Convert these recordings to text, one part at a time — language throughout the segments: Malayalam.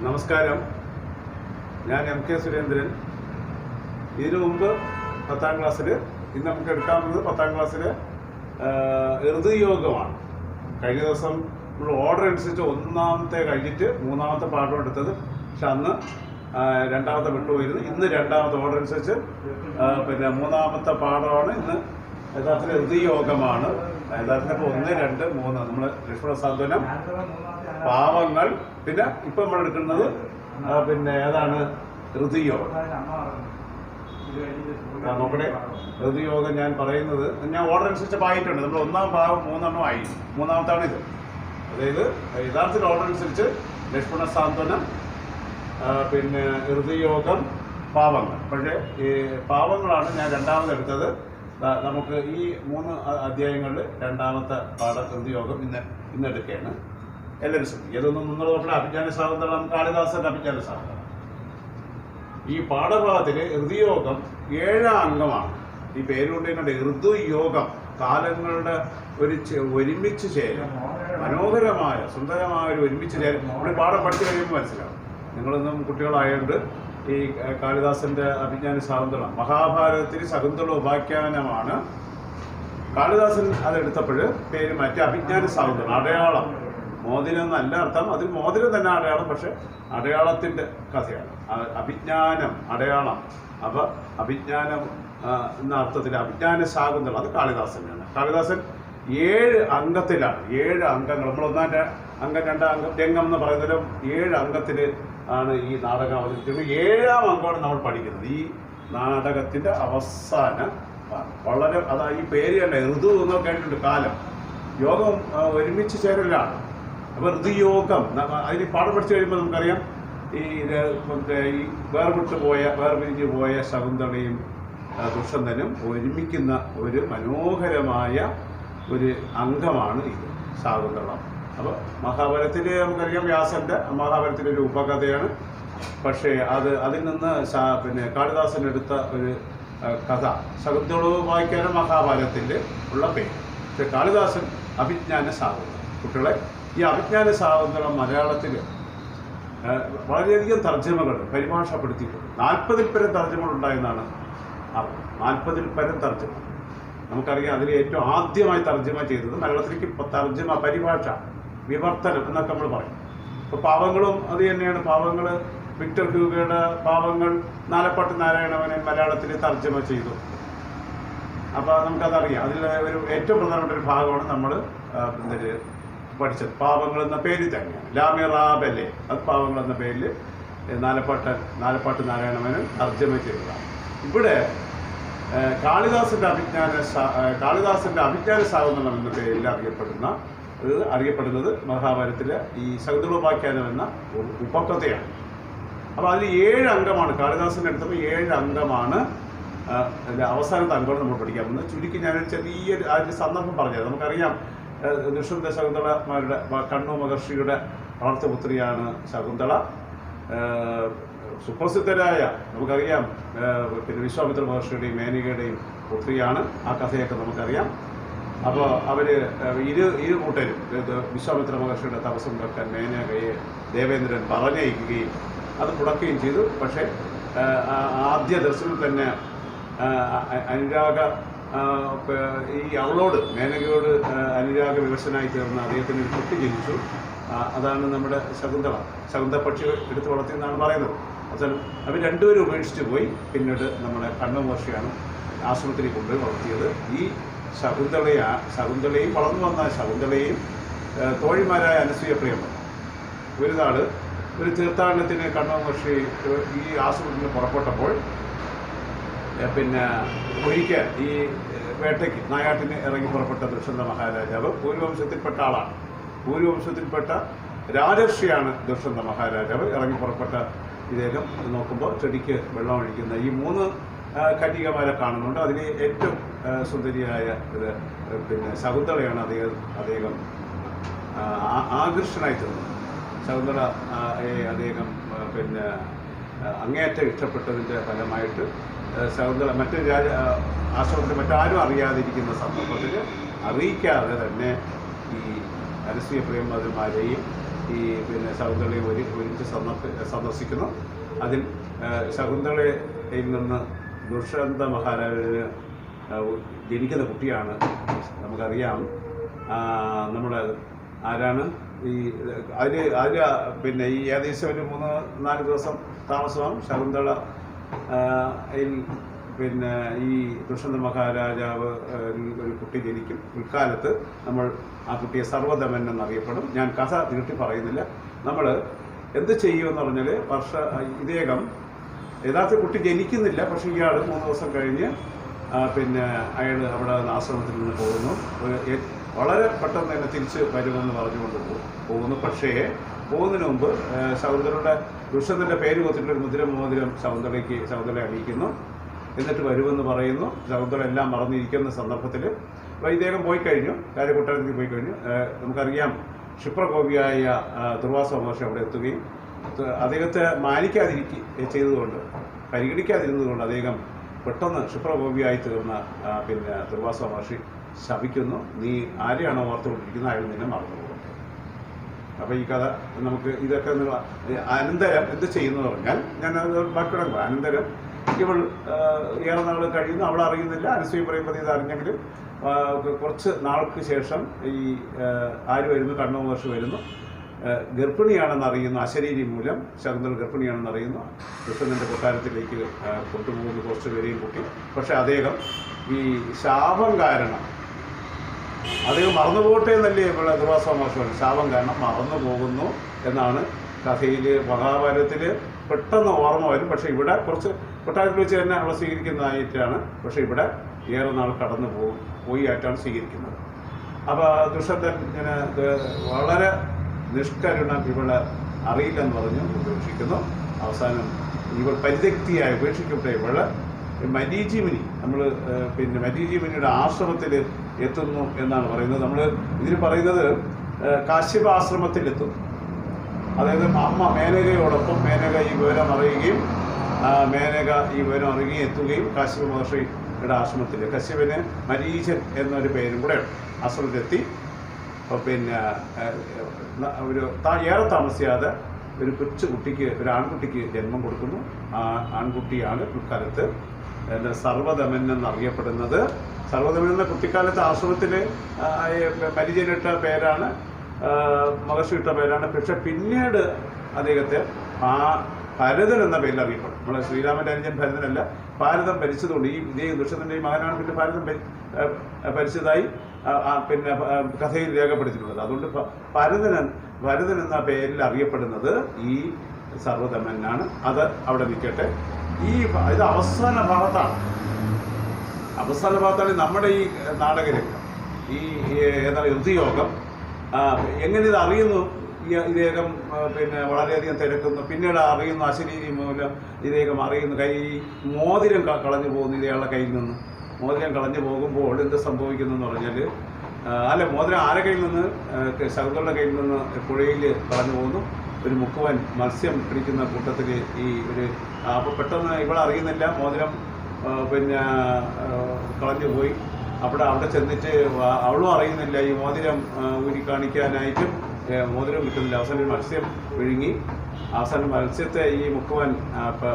നമസ്കാരം. ഞാൻ എം കെ സുരേന്ദ്രൻ. ഇതിനു മുമ്പ് 10ാം ക്ലാസ്സിൽ ഇന്ന് നമുക്ക് എടുക്കാവുന്നത് 10ാം ക്ലാസ്സിലെ ഋതുയോഗമാണ്. കഴിഞ്ഞ ദിവസം നമ്മൾ ഓർഡർ അനുസരിച്ച് ഒന്നാമത്തെ കഴിഞ്ഞിട്ട് മൂന്നാമത്തെ പാഠം എടുത്തത്. പക്ഷെ അന്ന് രണ്ടാമത്തെ വിട്ടുപോയിരുന്നു. ഇന്ന് രണ്ടാമത്തെ ഓർഡർ അനുസരിച്ച് മൂന്നാമത്തെ പാഠമാണ്. ഇന്ന് യഥാർത്ഥത്തിൽ ഋതുയോഗമാണ്. യഥാർത്ഥത്തിൽ ഇപ്പോൾ 1, 2, 3 നമ്മൾ ലക്ഷ്മണ സാന്ത്വനം, പാവങ്ങൾ, പിന്നെ ഇപ്പം നമ്മൾ എടുക്കുന്നത് ഏതാണ് ഋതുയോഗം. നോക്കണേ, ഋതുയോഗം ഞാൻ പറയുന്നത് ഞാൻ ഓർഡർ അനുസരിച്ച് ആയിട്ടുണ്ട്. നമ്മൾ 1ാം ഭാഗം 3 ആയി, മൂന്നാമത്താണ് ഇത്. അതായത് യഥാർത്ഥത്തിൽ ഓർഡർ അനുസരിച്ച് ലക്ഷ്മണ സാന്ത്വനം, ഋതുയോഗം, പാവങ്ങൾ. പക്ഷേ ഈ പാവങ്ങളാണ് ഞാൻ രണ്ടാമത് എടുത്തത്. നമുക്ക് ഈ 3 അധ്യായങ്ങളിൽ രണ്ടാമത്തെ ഋതുയോഗം ഇന്ന് എടുക്കുകയാണ്. എല്ലാവരും ശ്രദ്ധിക്കും. ഇതൊന്നും നിങ്ങൾ നോക്കണ അഭിജ്ഞാന ശാകുന്തളം, കാളിദാസന്റെ അഭിജ്ഞാന ശാകുന്തളം. ഈ പാഠഭാഗത്തിൽ ഋതുയോഗം 7ാം അംഗമാണ്. ഈ പേരുകൊണ്ട് തന്നെ ഋതുയോഗം, കാലങ്ങളുടെ ഒരുമിച്ച് ചേരും, മനോഹരമായ സുന്ദരമായ ഒരു ഒരുമിച്ച് ചേരും. നമ്മൾ പാഠം പഠിച്ചു കഴിയുമ്പോൾ മനസ്സിലാവും. നിങ്ങളൊന്നും കുട്ടികളായതുകൊണ്ട് ഈ കാളിദാസന്റെ അഭിജ്ഞാന ശാകുന്തളം, മഹാഭാരതത്തിൽ ശകുന്തള ഉപാഖ്യാനമാണ്. കാളിദാസൻ അതെടുത്തപ്പോൾ പേര് മാറ്റി അഭിജ്ഞാന ശാകുന്തളം. അടയാളം, മോതിരം എന്നല്ല അർത്ഥം. അതിൽ മോതിരം തന്നെ അടയാളം, പക്ഷെ അടയാളത്തിന്റെ കഥയാണ്. അഭിജ്ഞാനം, അടയാളം. അപ്പൊ അഭിജ്ഞാനം എന്ന അർത്ഥത്തിൽ അഭിജ്ഞാന ശാകുന്തളം അത് കാളിദാസനാണ്. കാളിദാസൻ 7 അംഗത്തിലാണ്. 7 അംഗങ്ങൾ. നമ്മൾ 1ാം അംഗം, 2ാം അംഗം, രംഗം എന്ന് പറയുന്നതിലും 7 അംഗത്തിൽ ആണ് ഈ നാടകം അവതരിപ്പിക്കുന്നത്. 7ാം അംഗമാണ് നമ്മൾ പഠിക്കുന്നത്. ഈ നാടകത്തിന്റെ അവസാന വളരെ ഈ പേര് തന്നെ ഋതു എന്നൊക്കെ കേട്ടിട്ടുണ്ട്. കാലം, യോഗം ഒരുമിച്ച് ചേരലാണ്. അപ്പോൾ ഋതുയോഗം അതിന് പാഠം പഠിച്ചു കഴിയുമ്പോൾ നമുക്കറിയാം ഈ വേർപിരിഞ്ഞു പോയ ശകുന്തളയും ദുഷ്യന്തനും ഒരുമിക്കുന്ന ഒരു മനോഹരമായ ഒരു അംഗമാണ് ഇത് ശാകുന്തളം. അപ്പോൾ മഹാഭാരതത്തിൽ നമുക്കറിയാം വ്യാസന്റെ മഹാഭാരതത്തിൻ്റെ ഒരു ഉപകഥയാണ്. പക്ഷേ അതിൽ നിന്ന് കാളിദാസൻ എടുത്ത ഒരു കഥ ശകുന്തള വായിക്കാനും മഹാഭാരതത്തിൽ ഉള്ള പേര്. പക്ഷേ കാളിദാസൻ അഭിജ്ഞാന ശാകുന്തളം. കുട്ടികളെ, ഈ അഭിജ്ഞാന ശാകുന്തളം മലയാളത്തിൽ വളരെയധികം തർജ്ജമകൾ പരിഭാഷപ്പെടുത്തിയിട്ടുണ്ട്. 40ൽ പരം തർജ്ജമകൾ ഉണ്ടായെന്നാണ് അറിവ്. 40ൽ പരം തർജ്ജമ നമുക്കറിയാം. അതിൽ ഏറ്റവും ആദ്യമായി തർജ്ജമ ചെയ്തത് മലയാളത്തിലേക്ക് തർജ്ജമ, പരിഭാഷ, വിവർത്തനം എന്നൊക്കെ നമ്മൾ പറയും. ഇപ്പോൾ പാവങ്ങളും അത് തന്നെയാണ്. പാവങ്ങൾ വിക്ടർ ഹ്യൂഗോയുടെ പാവങ്ങൾ നാലപ്പാട്ട് നാരായണവനെ മലയാളത്തിൽ തർജ്ജമ ചെയ്തു. അപ്പോൾ നമുക്കതറിയാം. അതിൽ ഒരു ഏറ്റവും പ്രധാനപ്പെട്ട ഒരു ഭാഗമാണ് നമ്മൾ പഠിച്ചത്. പാവങ്ങൾ എന്ന പേര് തന്നെയാണ്. ലാമിറാബലെ, അത് പാവങ്ങൾ എന്ന പേരിൽ നാലപ്പാട്ട് നാരായണവനെ തർജ്ജമ ചെയ്തതാണ്. ഇവിടെ കാളിദാസന്റെ അഭിജ്ഞാന ശാകുന്തളം എന്ന പേരിൽ അറിയപ്പെടുന്നത് മഹാഭാരതത്തിലെ ഈ ശകുന്തളോപാഖ്യാനം എന്ന ഉപകഥയാണ്. അപ്പോൾ അതിൽ 7 അംഗമാണ്. കാളിദാസന്റെ അടുത്തപ്പോൾ 7 അംഗമാണ്. അവസാനത്തെ അംഗമാണ് നമ്മൾ പഠിക്കാൻ പോകുന്നത്. ചുരുക്കി ഞാനൊരു ചെറിയൊരു സന്ദർഭം പറഞ്ഞത്. നമുക്കറിയാം ദുഷ്യന്ത ശകുന്തളമാരുടെ കണ്ണു മഹർഷിയുടെ വളർത്തുപുത്രിയാണ് ശകുന്തള. സുപ്രസിദ്ധരായ നമുക്കറിയാം വിശ്വാമിത്ര മഹർഷിയുടെയും മേനകയുടെയും പുത്രിയാണ്. ആ കഥയൊക്കെ നമുക്കറിയാം. അപ്പോൾ അവർ ഇരു കൂട്ടരും വിശ്വാമിത്ര മഹർഷിയുടെ തപസ്സും മുടക്കാൻ മേനകയെ ദേവേന്ദ്രൻ പറഞ്ഞയക്കുകയും അത് മുടക്കുകയും ചെയ്തു. പക്ഷേ ആദ്യ ദർശനത്തിൽ തന്നെ അവളോട് മേനകയോട് അനുരാഗ വിവശനായി തീർന്ന് അദ്ദേഹത്തിന് ഒരു കുട്ടി ജനിച്ചു. അതാണ് നമ്മുടെ ശകുന്തപക്ഷി എടുത്ത് വളർത്തിയെന്നാണ് പറയുന്നത്. അവർ രണ്ടുപേരും ഉപേക്ഷിച്ച് പോയി. പിന്നീട് നമ്മുടെ കണ്ണു മഹർഷിയാണ് ആശ്രമത്തിൽ കൊണ്ടുപോയി വളർത്തിയത്. ഈ ശകുന്തളയും വളർന്നു വന്ന ശകുന്തളയും തോഴിമാരായ അനസൂയപ്രിയമ്മ ഒരു നാൾ ഒരു തീർത്ഥാടനത്തിന് കണ്ണു മഹർഷി ഈ ആശ്രമത്തിൽ പുറപ്പെട്ടപ്പോൾ ഒരിക്കൽ ഈ വേട്ടയ്ക്ക് നായാട്ടിന് ഇറങ്ങി പുറപ്പെട്ട ദുഷ്യന്ത മഹാരാജാവ് ഭൂരിവംശത്തിൽപ്പെട്ട ആളാണ്. ഭൂരിവംശത്തിൽപ്പെട്ട രാജർഷിയാണ് ദുഷ്യന്ത മഹാരാജാവ്. ഇറങ്ങി പുറപ്പെട്ട ഇദ്ദേഹം നോക്കുമ്പോൾ ചെടിക്ക് വെള്ളം ഒഴിക്കുന്ന ഈ 3 കന്യകമാരെ കാണുന്നുണ്ട്. അതിൽ ഏറ്റവും സുന്ദരിയായ ശകുന്തളയാണ് അദ്ദേഹം ആകർഷണമായി തീർന്നത്. ശകുന്തളയെ അദ്ദേഹം അങ്ങേയറ്റം ഇഷ്ടപ്പെട്ടതിൻ്റെ ഫലമായിട്ട് ശകുന്തള മറ്റൊരു ആശ്രമത്തിൽ മറ്റാരും അറിയാതിരിക്കുന്ന സന്ദർഭത്തിൽ അറിയിക്കാതെ തന്നെ ഈ അനസൂയ പ്രേമമാരെയും ഈ പിന്നെ ശകുന്തളയെ ഒരുമിച്ച് സന്ദർശിക്കുന്നു. അതിൽ ശകുന്തളയിൽ നിന്ന് ദുഷ്യന്ത മഹാരാജന് ജനിക്കുന്ന കുട്ടിയാണ്. നമുക്കറിയാം നമ്മുടെ ആരാണ് ഈ അതിൽ പിന്നെ ഈ ഏകദേശം ഒരു 3-4 ദിവസം താമസമാകും. ശകുന്തള പിന്നെ ഈ ദുഷ്യന്ത മഹാരാജാവ് ഒരു കുട്ടി ജനിക്കും. പിൽക്കാലത്ത് നമ്മൾ ആ കുട്ടിയെ സർവ്വധമൻ എന്നറിയപ്പെടും. ഞാൻ കഥ നീട്ടി പറയുന്നില്ല. നമ്മൾ എന്ത് ചെയ്യുമെന്ന് പറഞ്ഞാൽ ഇദ്ദേഹം യഥാർത്ഥ കുട്ടി ജനിക്കുന്നില്ല. പക്ഷേ ഇയാൾ 3 ദിവസം കഴിഞ്ഞ് പിന്നെ അയാൾ അവിടെ ആശ്രമത്തിൽ നിന്ന് പോകുന്നു. വളരെ പെട്ടെന്ന് തന്നെ തിരിച്ച് വരുമെന്ന് പറഞ്ഞുകൊണ്ട് പോകുന്നു. പക്ഷേ പോകുന്നതിന് മുമ്പ് ശകുന്തളയുടെ ദുഷ്യന്തൻ്റെ പേര് കൊത്തിട്ടൊരു മോതിരം ശകുന്തളയെ അണിയിക്കുന്നു. എന്നിട്ട് വരുമെന്ന് പറയുന്നു. ശകുന്തള എല്ലാം മറന്നിരിക്കുന്ന സന്ദർഭത്തിൽ ഇദ്ദേഹം പോയി കഴിഞ്ഞു, കാര്യകൊട്ടാരത്തിൽ പോയി കഴിഞ്ഞു. നമുക്കറിയാം ക്ഷിപ്രകോപിയായ ദുർവാസ മഹർഷി അവിടെ എത്തുകയും അദ്ദേഹത്തെ ചെയ്തുകൊണ്ട് പരിഗണിക്കാതിരുന്നതുകൊണ്ട് അദ്ദേഹം പെട്ടെന്ന് ക്ഷിപ്രകോപിയായി തീർന്ന പിന്നെ ദുർവാസ മഹർഷി ശപിക്കുന്നു, നീ ആരെയാണോ ഓർത്തുകൊണ്ടിരിക്കുന്നത് അയാൾ നിന്നെ മറന്നുപോകും. അപ്പോൾ ഈ കഥ നമുക്ക് ഇതൊക്കെ അനന്തരം എന്ത് ചെയ്യുന്നു പറഞ്ഞാൽ ഞാൻ ബാക്കിയുടെ അനന്തരം ഇവൾ ഏറെ നാൾ കഴിയുന്നു, അവൾ അറിയുന്നില്ല. അനുസൂയ പറയുമ്പോൾ ഇത് അറിഞ്ഞെങ്കിലും കുറച്ച് നാൾക്ക് ശേഷം ഈ ആര് വരുന്നു, കണ്ണു മഹർഷി വരുന്നു. ഗർഭിണിയാണെന്ന് അറിയുന്നു. അശരീരി മൂലം ശകുന്തള ഗർഭിണിയാണെന്ന് അറിയുന്നു. ദുഷ്യന്തൻ്റെ കൊട്ടാരത്തിലേക്ക് കൊണ്ടുപോകുന്നു കുറച്ച് പേരെയും കൂട്ടി. പക്ഷെ അദ്ദേഹം ഈ ശാപം കാരണം അദ്ദേഹം മറന്നുപോകട്ടെ എന്നല്ലേ ഇവിടെ ദുർവാസ മഹർഷി ശാപം കാരണം മറന്നു പോകുന്നു എന്നാണ് കഥയിൽ. മഹാഭാരതത്തിൽ പെട്ടെന്ന് ഓർമ്മ വരും. പക്ഷേ ഇവിടെ കുറച്ച് കൊട്ടാരത്തിൽ വെച്ച് തന്നെ അവളെ സ്വീകരിക്കുന്നതായിട്ടാണ്. പക്ഷേ ഇവിടെ ഏറെ നാൾ കടന്നു പോയിട്ടാണ് സ്വീകരിക്കുന്നത്. അപ്പോൾ ദുഷ്യന്തൻ ഇങ്ങനെ വളരെ നിഷ്കരുണം ഇവളെ അറിയില്ലെന്ന് പറഞ്ഞു ഉപേക്ഷിക്കുന്നു. അവസാനം ഇവൾ പരിത്യക്തിയായി ഉപേക്ഷിക്കപ്പെട്ട ഇവള് മരീചിമുനി പിന്നെ മരീചിമുനിയുടെ ആശ്രമത്തിൽ എത്തുന്നു എന്നാണ് പറയുന്നത്. നമ്മൾ ഇതിന് പറയുന്നത് കാശ്യപാശ്രമത്തിലെത്തും. അതായത് അമ്മ മേനകയോടൊപ്പം മേനക ഈ വിവരം അറിയുകയും എത്തുകയും കാശ്യപ മഹർഷിയുടെ ആശ്രമത്തിൽ കശ്യപന് മരീചൻ എന്നൊരു പേരും കൂടെ ആശ്രമത്തിലെത്തി. പിന്നെ ഏറെ താമസിയാതെ ഒരു ഒരു ആൺകുട്ടിക്ക് ജന്മം കൊടുക്കുന്നു. ആ ആൺകുട്ടിയാണ് പിൽക്കാലത്ത് സർവ്വധമൻ എന്നറിയപ്പെടുന്നത്. സർവ്വധമൻ എന്ന കുട്ടിക്കാലത്ത് ആശ്രമത്തിൽ മരീചനിട്ട പേരാണ്, മഹർഷിയിട്ട പേരാണ്. പക്ഷെ പിന്നീട് അദ്ദേഹത്തെ ഭരതൻ എന്ന പേരിൽ അറിയപ്പെടും. നമ്മളെ ശ്രീരാമൻ്റെ അനുജൻ ഭരതനല്ല, ഭാരതം ഭരിച്ചതുകൊണ്ട് ഈ ദുഷ്യന്തൻ്റെ മകനാണ് പിന്നെ ഭാരതം ഭരിച്ചതായി പിന്നെ കഥയിൽ രേഖപ്പെടുത്തിയിട്ടുള്ളത്. അതുകൊണ്ട് ഭരതൻ എന്ന പേരിൽ അറിയപ്പെടുന്നത് ഈ സർവ്വധമനാണ്. അത് അവിടെ നിൽക്കട്ടെ. ഇത് അവസാന ഭാഗത്താണ് നമ്മുടെ ഈ നാടകരംഗം. ഈ ഏതാണ് ഋതുയോഗം എങ്ങനെ ഇത് അറിയുന്നു? ഇദ്ദേഹം പിന്നെ വളരെയധികം തിരക്കുന്നു. പിന്നീട് അറിയുന്നു അശരീരി മൂലം ഇദ്ദേഹം അറിയുന്നു മോതിരം കളഞ്ഞു പോകുന്നു ഇയാളുടെ കയ്യിൽ നിന്ന്. മോതിരം കളഞ്ഞു പോകുമ്പോൾ എന്ത് സംഭവിക്കുന്നു എന്ന് പറഞ്ഞാൽ മോതിരം ആരെ കയ്യിൽ നിന്ന്? ശകുന്തളയുടെ കയ്യിൽ നിന്ന് പുഴയിൽ കളഞ്ഞു പോകുന്നു. ഒരു മുക്കുവൻ മത്സ്യം പിടിക്കുന്ന കൂട്ടത്തിൽ അപ്പോൾ പെട്ടെന്ന് ഇവളറിയുന്നില്ല മോതിരം പിന്നെ കളഞ്ഞു പോയി. അവിടെ ചെന്നിട്ട് അവളും അറിയുന്നില്ല. ഈ മോതിരം ഊരി കാണിക്കാനായിട്ടും മോതിരം കിട്ടുന്നില്ല. അവസാനം മത്സ്യം വിഴുങ്ങി. അവസാനം മത്സ്യത്തെ ഈ മുക്കുവൻ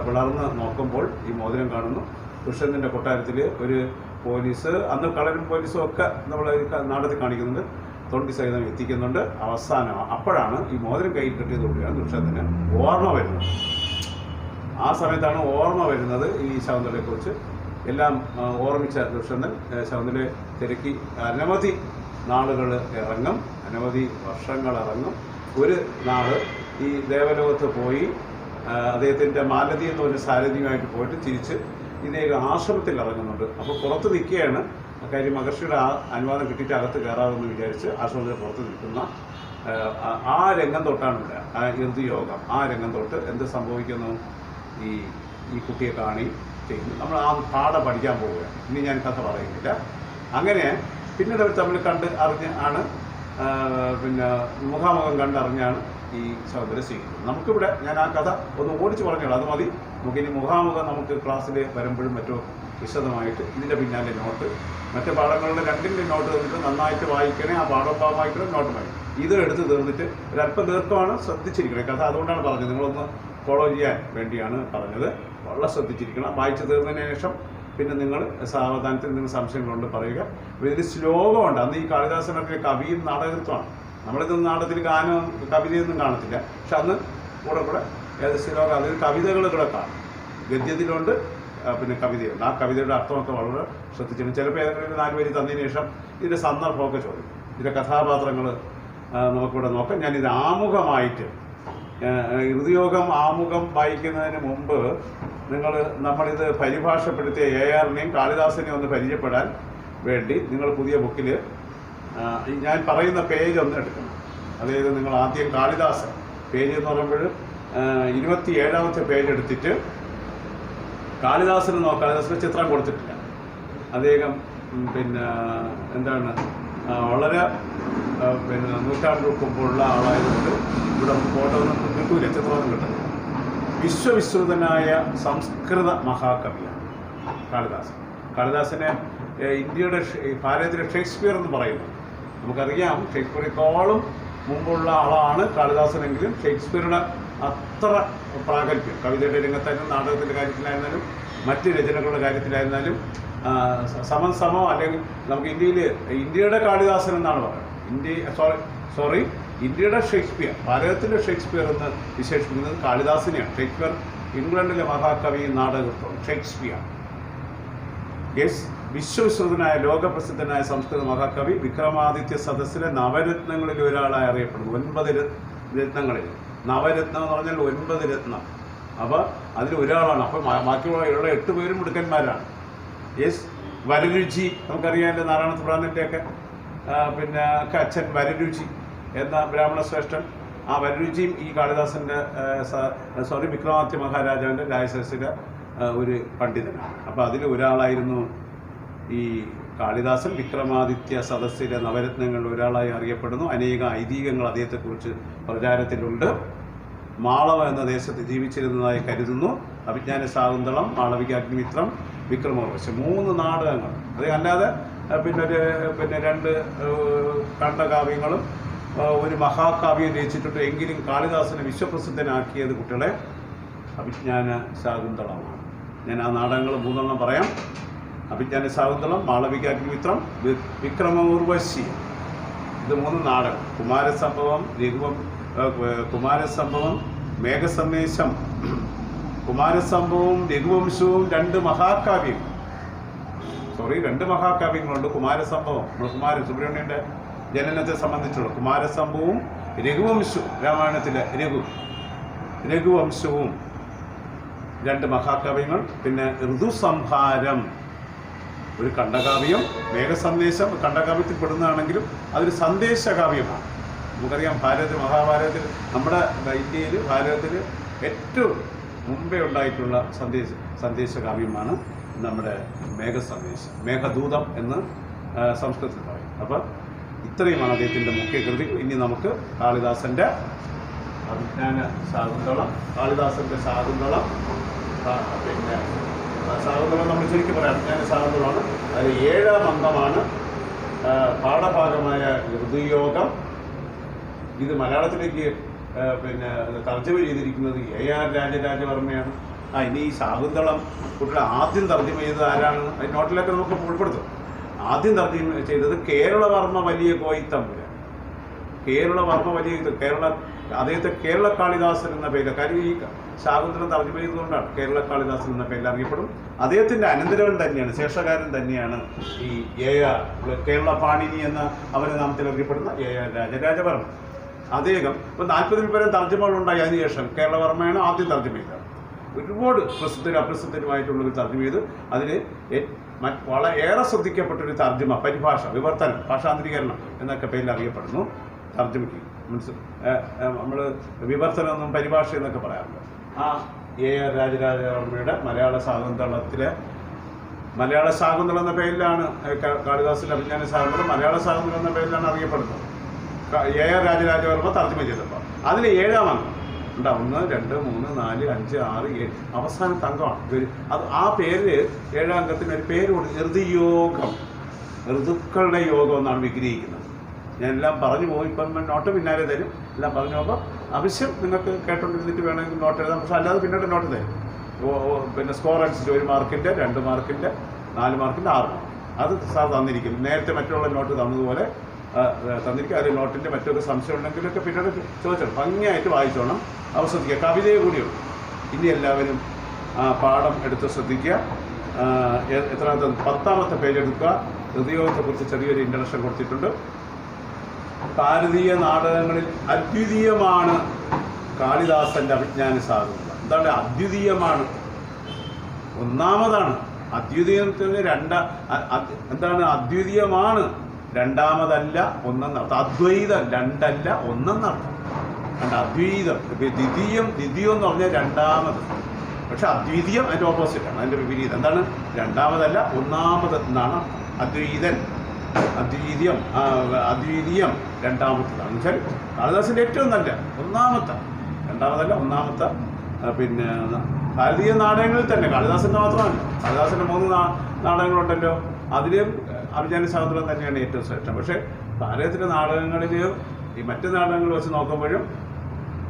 പിളർന്ന് നോക്കുമ്പോൾ ഈ മോതിരം കാണുന്നു. ദുഷ്യന്തൻ്റെ കൊട്ടാരത്തിൽ ഒരു പോലീസ്, അന്ന് കളരും പോലീസും ഒക്കെ നമ്മൾ നാടകത്തിൽ കാണിക്കുന്നുണ്ട്, തൊണ്ടി സഹിതം എത്തിക്കുന്നുണ്ട്. അവസാനം അപ്പോഴാണ് ഈ മോതിരം കയ്യിൽ കിട്ടിയതോടെയാണ് ദുഷ്യന്തന് ഓർമ്മ വരുന്നത്. ആ സമയത്താണ് ഓർമ്മ വരുന്നത് ഈ ശകുന്തളയെക്കുറിച്ച്. എല്ലാം ഓർമ്മിച്ച ദുഷ്യന്തൻ ശകുന്തളയെ തിരക്കി അനവധി നാളുകൾ ഇറങ്ങും, അനവധി വർഷങ്ങൾ ഇറങ്ങും. ഒരു നാള് ഈ ദേവലോകത്ത് പോയി അദ്ദേഹത്തിൻ്റെ മാലതി എന്ന ഒരു സാരഥിയുമായിട്ട് പോയിട്ട് തിരിച്ച് ഇദ്ദേഹം ആശ്രമത്തിൽ ഇറങ്ങുന്നുണ്ട്. അപ്പോൾ പുറത്ത് നിൽക്കുകയാണ്. കാര്യം മഹർഷിയുടെ അനുവാദം കിട്ടിയിട്ട് അകത്ത് കയറാമെന്ന് വിചാരിച്ച് ആശ്രമത്തിൽ പുറത്ത് നിൽക്കുന്ന ആ രംഗം തൊട്ടാണ് ഇവിടെ ഋതുയോഗം. ആ രംഗം തൊട്ട് എന്ത് സംഭവിക്കുന്നു? ഈ കുട്ടിയെ കാണി ചെയ്യുന്നു. നമ്മൾ ആ പാഠം പഠിക്കാൻ പോവുകയാണ്. ഇനി ഞാൻ കഥ പറയുന്നില്ല. അങ്ങനെ പിന്നീട് അവർ തമ്മിൽ അറിഞ്ഞാണ് പിന്നെ മുഖാമുഖം കണ്ടറിഞ്ഞാണ് ഈ ശകുന്തള സ്വീകരിക്കുന്നത്. നമുക്കിവിടെ ഞാൻ ആ കഥ ഒന്ന് ഓടിച്ച് പറഞ്ഞോളൂ, അത് മതി. നമുക്കിനി മുഖാമുഖം നമുക്ക് ക്ലാസ്സിൽ വരുമ്പോഴും മറ്റോ വിശദമായിട്ട് ഇതിൻ്റെ പിന്നാലെ നോട്ട് മറ്റു പാഠങ്ങളുടെ രണ്ടിൻ്റെ നോട്ട് തന്നിട്ട് നന്നായിട്ട് വായിക്കണേ, ആ പാഠം വായിക്കണേ, നോട്ട് വായിക്കണം. ഇത് എടുത്ത് തീർന്നിട്ട് ഒരല്പം ദീർഘമാണ്, ശ്രദ്ധിച്ചിരിക്കണേ. കഥ അതുകൊണ്ടാണ് പറഞ്ഞത്, നിങ്ങളൊന്ന് ഫോളോ ചെയ്യാൻ വേണ്ടിയാണ് പറഞ്ഞത്. വളരെ ശ്രദ്ധിച്ചിരിക്കണം. വായിച്ച് തീർന്നതിന് ശേഷം പിന്നെ നിങ്ങൾ സാവധാനത്തിൽ നിങ്ങൾ സംശയങ്ങളുണ്ട് പറയുക. ഇതിൽ ശ്ലോകമുണ്ട്. അന്ന് ഈ കാളിദാസനൊക്കെ കവിയും നാടകത്വമാണ്. നമ്മളിതൊന്നും നാടകത്തിൽ ഗാനവും കവിതയൊന്നും കാണത്തില്ല. പക്ഷെ അന്ന് കൂടെ ഏത് ശ്ലോകം, അതിൽ കവിതകൾ കൂടെ കാണും. ഗദ്യത്തിലുണ്ട്, പിന്നെ കവിതയുണ്ട്. ആ കവിതയുടെ അർത്ഥമൊക്കെ വളരെ ശ്രദ്ധിച്ചിട്ടുണ്ട്. ചിലപ്പോൾ ഏതെങ്കിലും 4 വരി തന്നതിന് ശേഷം ഇതിൻ്റെ സന്ദർഭമൊക്കെ ചോദിക്കും. ഇതിൻ്റെ കഥാപാത്രങ്ങൾ നമുക്കിവിടെ നോക്കാം. ഞാനിത് ആമുഖമായിട്ട് ഹൃദയോഗം ആമുഖം വായിക്കുന്നതിന് മുമ്പ് നമ്മളിത് പരിഭാഷപ്പെടുത്തിയ ARനെയും കാളിദാസനെയും ഒന്ന് പരിചയപ്പെടാൻ വേണ്ടി നിങ്ങൾ പുതിയ ബുക്കിൽ ഞാൻ പറയുന്ന പേജ് ഒന്ന് എടുക്കണം. അതായത് നിങ്ങൾ ആദ്യം കാളിദാസൻ പേജ് എന്ന് പറയുമ്പോൾ 27ാമത്തെ പേജ് എടുത്തിട്ട് കാളിദാസന് നോക്കാം. കാളിദാസന് ചിത്രം കൊടുത്തിട്ടില്ല. അദ്ദേഹം പിന്നെ എന്താണ് വളരെ പിന്നെ നൂറ്റാണ്ടുകൾക്ക് മുമ്പുള്ള ആളായതുകൊണ്ട് ഇവിടെ ഫോട്ടോ ഒന്നും കിട്ടൂല, ചിത്രമൊന്നും കിട്ടുന്നില്ല. വിശ്വവിശ്രുതനായ സംസ്കൃത മഹാകവിയാണ് കാളിദാസനെ ഇന്ത്യയുടെ ഭാരതത്തിലെ ഷേക്സ്പിയർ എന്ന് പറയുന്നു. നമുക്കറിയാം ഷേക്സ്പിയറേക്കാളും മുമ്പുള്ള ആളാണ് കാളിദാസനെങ്കിലും ഷേക്സ്പിയറുടെ അത്ര പ്രാഗൽഭ്യം കവിതയുടെ രംഗത്തായാലും നാടകത്തിൻ്റെ കാര്യത്തിലായിരുന്നാലും മറ്റ് രചനകളുടെ കാര്യത്തിലായിരുന്നാലും സമം അല്ലെങ്കിൽ നമുക്ക് ഇന്ത്യയുടെ കാളിദാസൻ എന്നാണ് പറയുന്നത്. ഇന്ത്യയുടെ ഷേക്സ്പിയർ, ഭാരതത്തിലെ ഷേക്സ്പിയർ എന്ന് വിശേഷിപ്പിക്കുന്നത് കാളിദാസനെയാണ്. ഷേക്സ്പിയർ ഇംഗ്ലണ്ടിലെ മഹാകവി നാടകത്വം ഷേക്സ്പിയർ. വിശ്വവിശ്രുതനായ ലോകപ്രസിദ്ധനായ സംസ്കൃത മഹാകവി, വിക്രമാദിത്യ സദസ്സിലെ നവരത്നങ്ങളിൽ ഒരാളായി അറിയപ്പെടുന്നു. 9 രത്നങ്ങളിൽ നവരത്നം എന്ന് പറഞ്ഞാൽ 9 രത്നം. അപ്പോൾ അതിൽ ഒരാളാണ്. അപ്പോൾ ബാക്കിയുള്ള 8 പേരും മിടുക്കന്മാരാണ്. വരരുചി നമുക്കറിയാമല്ലോ, നാരായണ പുരാണത്തിൻ്റെയൊക്കെ പിന്നെ അച്ഛൻ വരരുചി എന്ന ബ്രാഹ്മണ ശ്രേഷ്ഠൻ. ആ വരരുചിയും ഈ കാളിദാസൻ്റെ വിക്രമാദിത്യ മഹാരാജാവിൻ്റെ രാജസദസ്സിലെ ഒരു പണ്ഡിതനാണ്. അപ്പോൾ അതിൽ ഒരാളായിരുന്നു ഈ കാളിദാസൻ. വിക്രമാദിത്യ സദസ്സിലെ നവരത്നങ്ങളിൽ ഒരാളായി അറിയപ്പെടുന്നു. അനേക ഐതിഹ്യങ്ങൾ അദ്ദേഹത്തെക്കുറിച്ച് പ്രചാരത്തിലുണ്ട്. മാളവ എന്ന ദേശത്ത് ജീവിച്ചിരുന്നതായി കരുതുന്നു. അഭിജ്ഞാന ശാകുന്തളം, മാളവികാഗ്നിമിത്രം, വിക്രമോർവശി 3 നാടകങ്ങൾ. അത് അല്ലാതെ പിന്നെ 2 ഖണ്ഡകാവ്യങ്ങളും ഒരു മഹാകാവ്യം രചിച്ചിട്ടുണ്ട്. എങ്കിലും കാളിദാസനെ വിശ്വപ്രസിദ്ധനാക്കിയത് കുട്ടികളെ അഭിജ്ഞാന ശാകുന്തളമാണ്. ഞാൻ ആ നാടകങ്ങൾ 3 പറയാം. അഭിജ്ഞാന ശാകുന്തളം, മാളവികാഗ്നിമിത്രം, വിക്രമോർവശി. ഇത് 3 നാടകം. കുമാരസംഭവം, മേഘസന്ദേശം, കുമാരസംഭവവും രഘുവംശവും 2 മഹാകാവ്യങ്ങൾ. 2 മഹാകാവ്യങ്ങളുണ്ട്. കുമാരസംഭവം, സുബ്രഹ്മണ്യൻ്റെ ജനനത്തെ സംബന്ധിച്ചുള്ള കുമാരസംഭവവും രഘുവംശവും, രാമായണത്തിലെ രഘുവംശവും 2 മഹാകാവ്യങ്ങൾ. പിന്നെ ഋതുസംഹാരം ഒരു ഖണ്ഡകാവ്യം. മേഘസന്ദേശം ഖണ്ഡകാവ്യത്തിൽ പെടുന്നതാണെങ്കിലും അതൊരു സന്ദേശകാവ്യമാണ്. നമുക്കറിയാം മഹാഭാരതത്തിൽ നമ്മുടെ ഇന്ത്യയിൽ ഭാരതത്തിൽ ഏറ്റവും മുമ്പേ ഉണ്ടായിട്ടുള്ള സന്ദേശകാവ്യമാണ് നമ്മുടെ മേഘസന്ദേശം, മേഘദൂതം എന്ന് സംസ്കൃതത്തിൽ പറയും. അപ്പോൾ ഇത്രയുമാണ് അദ്ദേഹത്തിൻ്റെ മുഖ്യകൃതി. ഇനി നമുക്ക് കാളിദാസൻ്റെ അഭിജ്ഞാന ശാകുന്തളം, കാളിദാസൻ്റെ ശാകുന്തളം, പിന്നെ ശാകുന്തളം നമ്മൾ ശരിക്കും പറയാം അഭിജ്ഞാന ശാകുന്തളമാണ്. അതിൽ 7ാം അംഗമാണ് പാഠഭാഗമായ ഹൃദയോഗം. ഇത് മലയാളത്തിലേക്ക് പിന്നെ തർജ്ജമ ചെയ്തിരിക്കുന്നത് AR രാജരാജവർമ്മയാണ്. ഇനി ഈ ശാകുന്തളം കുട്ടികളെ ആദ്യം തർജ്ജമ ചെയ്തത് ആരാണ്? നോട്ടിലൊക്കെ നമുക്ക് ഉൾപ്പെടുത്തും. ആദ്യം തർജ്ജമ ചെയ്തത് കേരളവർമ്മ വലിയ കോയിത്തമ്പുരാൻ. അദ്ദേഹത്തെ കേരള കാളിദാസൻ എന്ന പേരിൽ, കാര്യം ഈ ശാകുന്തളം തർജ്ജമ ചെയ്തതുകൊണ്ടാണ് കേരള കാളിദാസൻ എന്ന പേരിൽ അറിയപ്പെടും. അദ്ദേഹത്തിൻ്റെ അനന്തരവൻ തന്നെയാണ്, ശേഷകാരൻ തന്നെയാണ് ഈ AR കേരള പാണിനി എന്ന അവരുടെ നാമത്തിൽ അറിയപ്പെടുന്ന AR രാജരാജവർമ്മ. അദ്ദേഹം ഇപ്പോൾ 40-ൽ പരം തർജ്ജമകളുണ്ടായി. അതിനുശേഷം കേരളവർമ്മയാണ് ആദ്യം തർജ്ജമ ചെയ്തത്. ഒരുപാട് പ്രസിദ്ധരും അപ്രസിദ്ധരുമായിട്ടുള്ളൊരു തർജ്ജമ ചെയ്ത് അതിൽ വളരെ ശ്രദ്ധിക്കപ്പെട്ടൊരു തർജ്ജമ, പരിഭാഷ, വിവർത്തനം, ഭാഷാന്തരീകരണം എന്നൊക്കെ പേരിൽ അറിയപ്പെടുന്നു. തർജ്ജമയ്ക്ക് നമ്മൾ വിവർത്തനം എന്നും പരിഭാഷ എന്നൊക്കെ പറയാറുണ്ട്. ആ AR രാജരാജവർമ്മയുടെ മലയാള ശാകുന്തളം എന്ന പേരിലാണ് കാളിദാസൻ്റെ അഭിജ്ഞാന ശാകുന്തളം മലയാള ശാകുന്തളം എന്ന പേരിലാണ് അറിയപ്പെടുന്നത്. AR രാജരാജവർമ്മ തർജ്ജമ ചെയ്തപ്പോൾ അതിൽ 7ാം അംഗം ഉണ്ടാവും. 1, 2, 3, 4, 5, 6, 7 അവസാനത്തെ അംഗമാണ്. അത് ആ പേര് 7ാം അംഗത്തിന് ഒരു പേര് കൊടുത്തു, ഹൃദയോഗം. ഋതുക്കളുടെ യോഗം എന്നാണ് വിഗ്രഹിക്കുന്നത്. ഞാൻ എല്ലാം പറഞ്ഞു പോകും, ഇപ്പം നോട്ട് പിന്നാലെ തരും. എല്ലാം പറഞ്ഞു പോകുമ്പോൾ ആവശ്യം നിങ്ങൾക്ക് കേട്ടോണ്ടിരുന്നിട്ട് വേണമെങ്കിൽ നോട്ട് എഴുതാം. പക്ഷെ അല്ലാതെ പിന്നീട് നോട്ട് തരും. പിന്നെ സ്കോർ അനുസരിച്ച് 1 മാർക്കിൻ്റെ 2 മാർക്കിൻ്റെ 4 മാർക്കിൻ്റെ 6 മാർക്ക് അത് സാർ തന്നിരിക്കുന്നു. നേരത്തെ മറ്റുള്ള നോട്ട് തന്നതുപോലെ തന്നിരിക്കും. അതിൽ നോട്ടിൻ്റെ മറ്റൊരു സംശയം ഉണ്ടെങ്കിലൊക്കെ പിന്നീട് ചോദിച്ചോളൂ. ഭംഗിയായിട്ട് വായിച്ചോണം. അവ ശ്രദ്ധിക്കുക. കവിതയെ കൂടിയുള്ളൂ. ഇനി എല്ലാവരും പാഠം എടുത്ത് ശ്രദ്ധിക്കുക. എത്രാമത്തെ 10ാമത്തെ പേജ് എടുക്കുക. ഹൃദയോഗത്തെക്കുറിച്ച് ചെറിയൊരു ഇൻട്രഡക്ഷൻ കൊടുത്തിട്ടുണ്ട്. ഭാരതീയ നാടകങ്ങളിൽ അദ്വിതീയമാണ് കാളിദാസന്റെ അഭിജ്ഞാന സാധ്യത. എന്താണ് അദ്വിതീയമാണ്? ഒന്നാമതാണ്. അദ്വിതീയത്തിന് എന്താണ്? അദ്വിതീയമാണ്, രണ്ടാമതല്ല, ഒന്നെന്നർത്ഥം. അദ്വൈതം രണ്ടല്ല, ഒന്നെന്നർത്ഥം. കണ്ട, അദ്വൈതം ദ്വിതീയം എന്ന് പറഞ്ഞാൽ രണ്ടാമത്. പക്ഷെ അദ്വിതീയം അതിൻ്റെ ഓപ്പോസിറ്റാണ്, അതിൻ്റെ വിപരീതം. എന്താണ്? രണ്ടാമതല്ല, ഒന്നാമത് എന്നാണ് അദ്വൈതൻ. അദ്വിതീയം രണ്ടാമത്തതാണ്. എന്നുവെച്ചാൽ കാളിദാസൻ്റെ ഏറ്റവും നല്ല ഒന്നാമത്തെ, രണ്ടാമതല്ല ഒന്നാമത്തെ. പിന്നെ ഭാരതീയ നാടകങ്ങളിൽ തന്നെ കാളിദാസൻ്റെ മാത്രമല്ല, കാളിദാസൻ്റെ 3 നാടകങ്ങളുണ്ടല്ലോ, അതിലും അഭിജ്ഞാന ശാകുന്തളം തന്നെയാണ് ഏറ്റവും ശ്രേഷ്ഠം. പക്ഷേ ഭാരതത്തിലെ നാടകങ്ങളിൽ ഈ മറ്റു നാടകങ്ങൾ വെച്ച് നോക്കുമ്പോഴും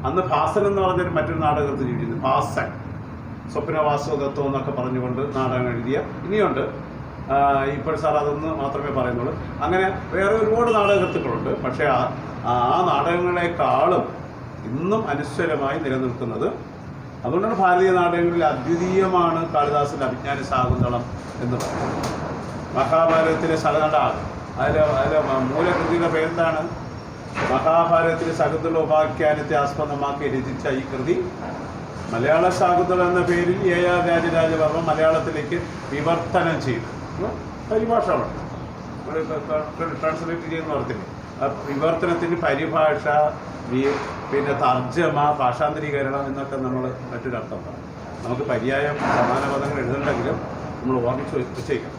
അന്ന് ഭാസൻ എന്ന് പറഞ്ഞൊരു മറ്റൊരു നാടകത്തിൽ ജീവിക്കുന്നു. ഭാസൻ, സ്വപ്നവാസവതത്വം എന്നൊക്കെ പറഞ്ഞുകൊണ്ട് നാടകം എഴുതിയ ഇനിയുണ്ട്. ഇപ്പോൾ സാർ അതൊന്ന് മാത്രമേ പറയുന്നുള്ളൂ. അങ്ങനെ വേറെ ഒരുപാട് നാടകകൃത്തുക്കളുണ്ട്. പക്ഷേ ആ നാടകങ്ങളെക്കാളും ഇന്നും അനശ്വരമായി നിലനിൽക്കുന്നത്. അതുകൊണ്ടാണ് ഭാരതീയ നാടകങ്ങളിൽ അദ്വിതീയമാണ് കാളിദാസൻ്റെ അഭിജ്ഞാന ശാകുന്തളം എന്ന് പറയുന്നത്. മഹാഭാരതത്തിലെ സകനടാണ് അതിലെ മൂലകൃതിയുടെ പേരെന്താണ്? മഹാഭാരതത്തിലെ ശകുന്തള ഉപാഖ്യാനത്തെ ആസ്പദമാക്കി രചിച്ച ഈ കൃതി മലയാള ശാകുന്തളം എന്ന പേരിൽ AR രാജരാജവർമ്മ മലയാളത്തിലേക്ക് വിവർത്തനം ചെയ്തു. പരിഭാഷകളുണ്ട്, ട്രാൻസ്ലേറ്റ് ചെയ്യുന്ന പറഞ്ഞില്ലേ. വിവർത്തനത്തിന് പരിഭാഷ, പിന്നെ തർജ്ജമ, ഭാഷാന്തരീകരണം എന്നൊക്കെ നമ്മൾ മറ്റൊരർത്ഥം പറയും. നമുക്ക് പര്യായം സമാന പദങ്ങൾ എഴുതണ്ടെങ്കിലും നമ്മൾ ഓർമ്മിച്ച് വെച്ചേക്കാം.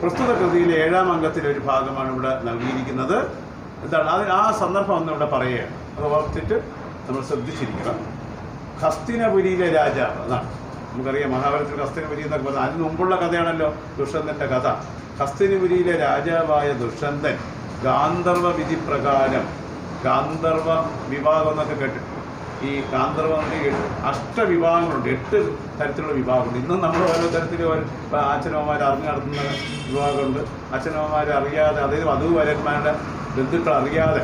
പ്രസ്തുത കൃതിയിലെ 7ാം അംഗത്തിലെ ഒരു ഭാഗമാണ് ഇവിടെ നൽകിയിരിക്കുന്നത്. എന്താണ് ആ സന്ദർഭം ഒന്ന് ഇവിടെ പറയുകയാണ്. അത് ഓർത്തിട്ട് നമ്മൾ ശ്രദ്ധിച്ചിരിക്കണം. ഹസ്തിനപുരിയിലെ രാജാവ് എന്നാണ്. നമുക്കറിയാം മഹാഭാരതത്തിൽ ഹസ്തിനപുരി എന്നൊക്കെ പറഞ്ഞാൽ അതിന് മുമ്പുള്ള കഥയാണല്ലോ ദുഷ്യന്തൻ്റെ കഥ. ഹസ്തിനപുരിയിലെ രാജാവായ ദുഷ്യന്തൻ ഗാന്ധർവ വിധി പ്രകാരം, ഗാന്ധർവ വിഭാഗം എന്നൊക്കെ കേട്ടിട്ട്, ഈ ഗാന്ധർവൻ്റെ 8 വിഭാഗങ്ങളുണ്ട്. 8 തരത്തിലുള്ള വിഭാഗമുണ്ട്. ഇന്നും നമ്മൾ ഓരോ തരത്തിൽ അച്ഛനമ്മമാർ അറിഞ്ഞു നടത്തുന്ന വിഭാഗമുണ്ട്. അച്ഛനമ്മമാർ അറിയാതെ, അതായത് വധുവരന്മാരുടെ ബന്ധുക്കൾ അറിയാതെ,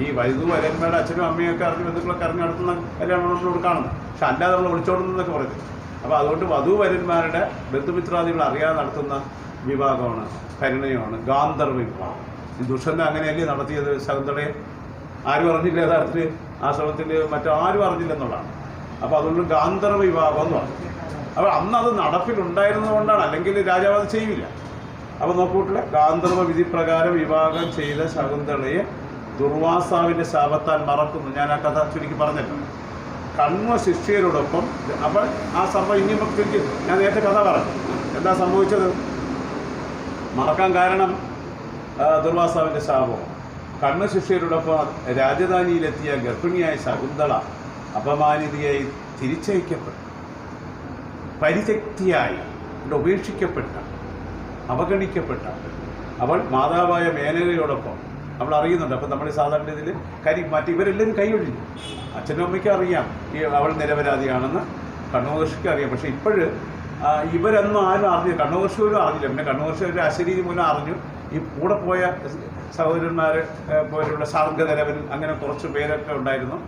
ഈ വധുവരന്മാരുടെ അച്ഛനും അമ്മയൊക്കെ അറിഞ്ഞ് ബന്ധുക്കളൊക്കെ അറിഞ്ഞു നടത്തുന്ന കല്യാണം നമ്മളോട് കാണുന്നത്. പക്ഷെ അല്ലാതെ നമ്മൾ വിളിച്ചോടുന്നതൊക്കെ പറയുന്നത്. അപ്പോൾ അതുകൊണ്ട് വധുവരന്മാരുടെ ബന്ധുമിത്രാദികൾ അറിയാതെ നടത്തുന്ന വിഭാഗമാണ്, പരിണയമാണ് ഗാന്ധർവ വിഭാഗം. ഈ ദുഷ്യന്തൻ അങ്ങനെയല്ലേ നടത്തിയത് ശകുന്തളയെ? ആരും അറിഞ്ഞില്ല യഥാർത്ഥത്തിൽ. ആശ്രമത്തിൽ മറ്റാരും അറിഞ്ഞില്ലെന്നുള്ളതാണ്. അപ്പോൾ അതുകൊണ്ട് ഗാന്ധർവ വിഭാഗം എന്ന് പറഞ്ഞു. അപ്പോൾ അന്ന് അത് നടപ്പിലുണ്ടായിരുന്നതുകൊണ്ടാണ്, അല്ലെങ്കിൽ രാജാവ് അത് ചെയ്യില്ല. അപ്പോൾ നോക്കൂട്ടില്ല, ഗാന്ധർവ വിധി പ്രകാരം വിവാഹം ചെയ്ത ശകുന്തളയെ ദുർവാസാവിൻ്റെ ശാപത്താൽ മറക്കുന്നു. ഞാൻ ആ കഥ ചുരുക്കി പറഞ്ഞല്ലോ. കണ്വ ശിഷ്യരോടൊപ്പം. അപ്പോൾ ആ സംഭവം ഇനിയും ചുരുക്കി ഞാൻ നേരത്തെ കഥ പറഞ്ഞു. എന്താ സംഭവിച്ചത്? മറക്കാൻ കാരണം ദുർവാസാവിൻ്റെ ശാപവും. കണ്വ ശിഷ്യരോടൊപ്പം രാജധാനിയിലെത്തിയ ഗർഭിണിയായ ശകുന്തള അപമാനിതയായി തിരിച്ചയക്കപ്പെട്ടു. പരിത്യക്തിയായി, ഉപേക്ഷിക്കപ്പെട്ട, അവഗണിക്കപ്പെട്ട അവൾ മാതാവായ മേനകയോടൊപ്പം അവൾ അറിയുന്നുണ്ട്. അപ്പം നമ്മൾ സാധാരണ ഇതിൽ ഇവരെല്ലാവരും കൈയൊഴിഞ്ഞു. അച്ഛനും അമ്മയ്ക്കും അറിയാം അവൾ നിരപരാധിയാണെന്ന്, കണ്ണുകർഷിക്ക് അറിയാം. പക്ഷെ ഇപ്പോഴ് ഇവരൊന്നും ആരും അറിഞ്ഞില്ല. കണ്ണുകർഷികരും അറിഞ്ഞില്ല. പിന്നെ കണ്ണുകർഷികരുടെ അശരീരി മൂലം അറിഞ്ഞു. ഈ കൂടെ പോയ സഹോദരന്മാർ പോലുള്ള ശാർഗധരവൻ, അങ്ങനെ കുറച്ച് പേരൊക്കെ ഉണ്ടായിരുന്നു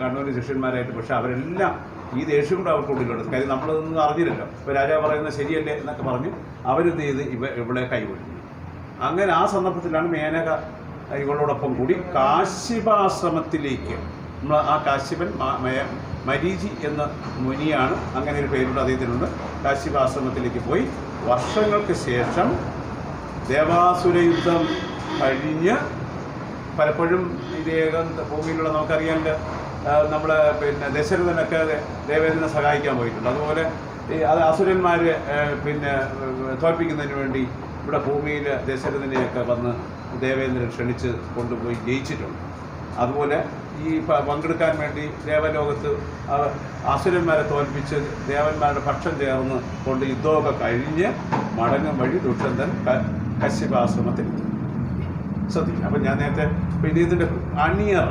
കണ്ണൂർ ശിഷ്യന്മാരായിട്ട്. പക്ഷെ അവരെല്ലാം ഈ ദേഷ്യം കൂടെ അവർക്കുള്ളിലുണ്ട്. കാര്യം നമ്മളതൊന്നും അറിഞ്ഞില്ലല്ലോ. ഇപ്പോൾ രാജാവ് പറയുന്നത് ശരിയല്ലേ എന്നൊക്കെ പറഞ്ഞ് അവരിത് ചെയ്ത് ഇവിടെ കൈകൊടുത്തു. അങ്ങനെ ആ സന്ദർഭത്തിലാണ് മേനക ഇവളോടൊപ്പം കൂടി കാശ്യപാശ്രമത്തിലേക്ക്. നമ്മൾ ആ കാശ്യപൻ മരീചി എന്ന മുനിയാണ്, അങ്ങനെ ഒരു പേരുണ്ട് അദ്ദേഹത്തിനുണ്ട്. കാശ്യപാശ്രമത്തിലേക്ക് പോയി വർഷങ്ങൾക്ക് ശേഷം ദേവാസുര യുദ്ധം കഴിഞ്ഞ്, പലപ്പോഴും ഇതേകം ഭൂമിയിലുള്ള നമുക്കറിയാണ്ട് നമ്മുടെ പിന്നെ ദശരഥനൊക്കെ ദേവേന്ദ്രനെ സഹായിക്കാൻ പോയിട്ടുണ്ട്. അതുപോലെ അത് അസുരന്മാർ പിന്നെ തോൽപ്പിക്കുന്നതിന് വേണ്ടി ഇവിടെ ഭൂമിയിൽ ദശരഥനെയൊക്കെ വന്ന് ദേവേന്ദ്രൻ ക്ഷണിച്ച് കൊണ്ടുപോയി ജയിച്ചിട്ടുണ്ട്. അതുപോലെ ഈ പങ്കെടുക്കാൻ വേണ്ടി ദേവലോകത്ത് അസുരന്മാരെ തോൽപ്പിച്ച് ദേവന്മാരുടെ പക്ഷം ചേർന്ന് കൊണ്ട് യുദ്ധമൊക്കെ കഴിഞ്ഞ് മടങ്ങും വഴി ദുഷ്യന്തൻ കശ്യപാശ്രമത്തിലെത്തി. ശ്രദ്ധിക്കും. അപ്പം ഞാൻ നേരത്തെ പിന്നെ ഇതിൻ്റെ അണിയറ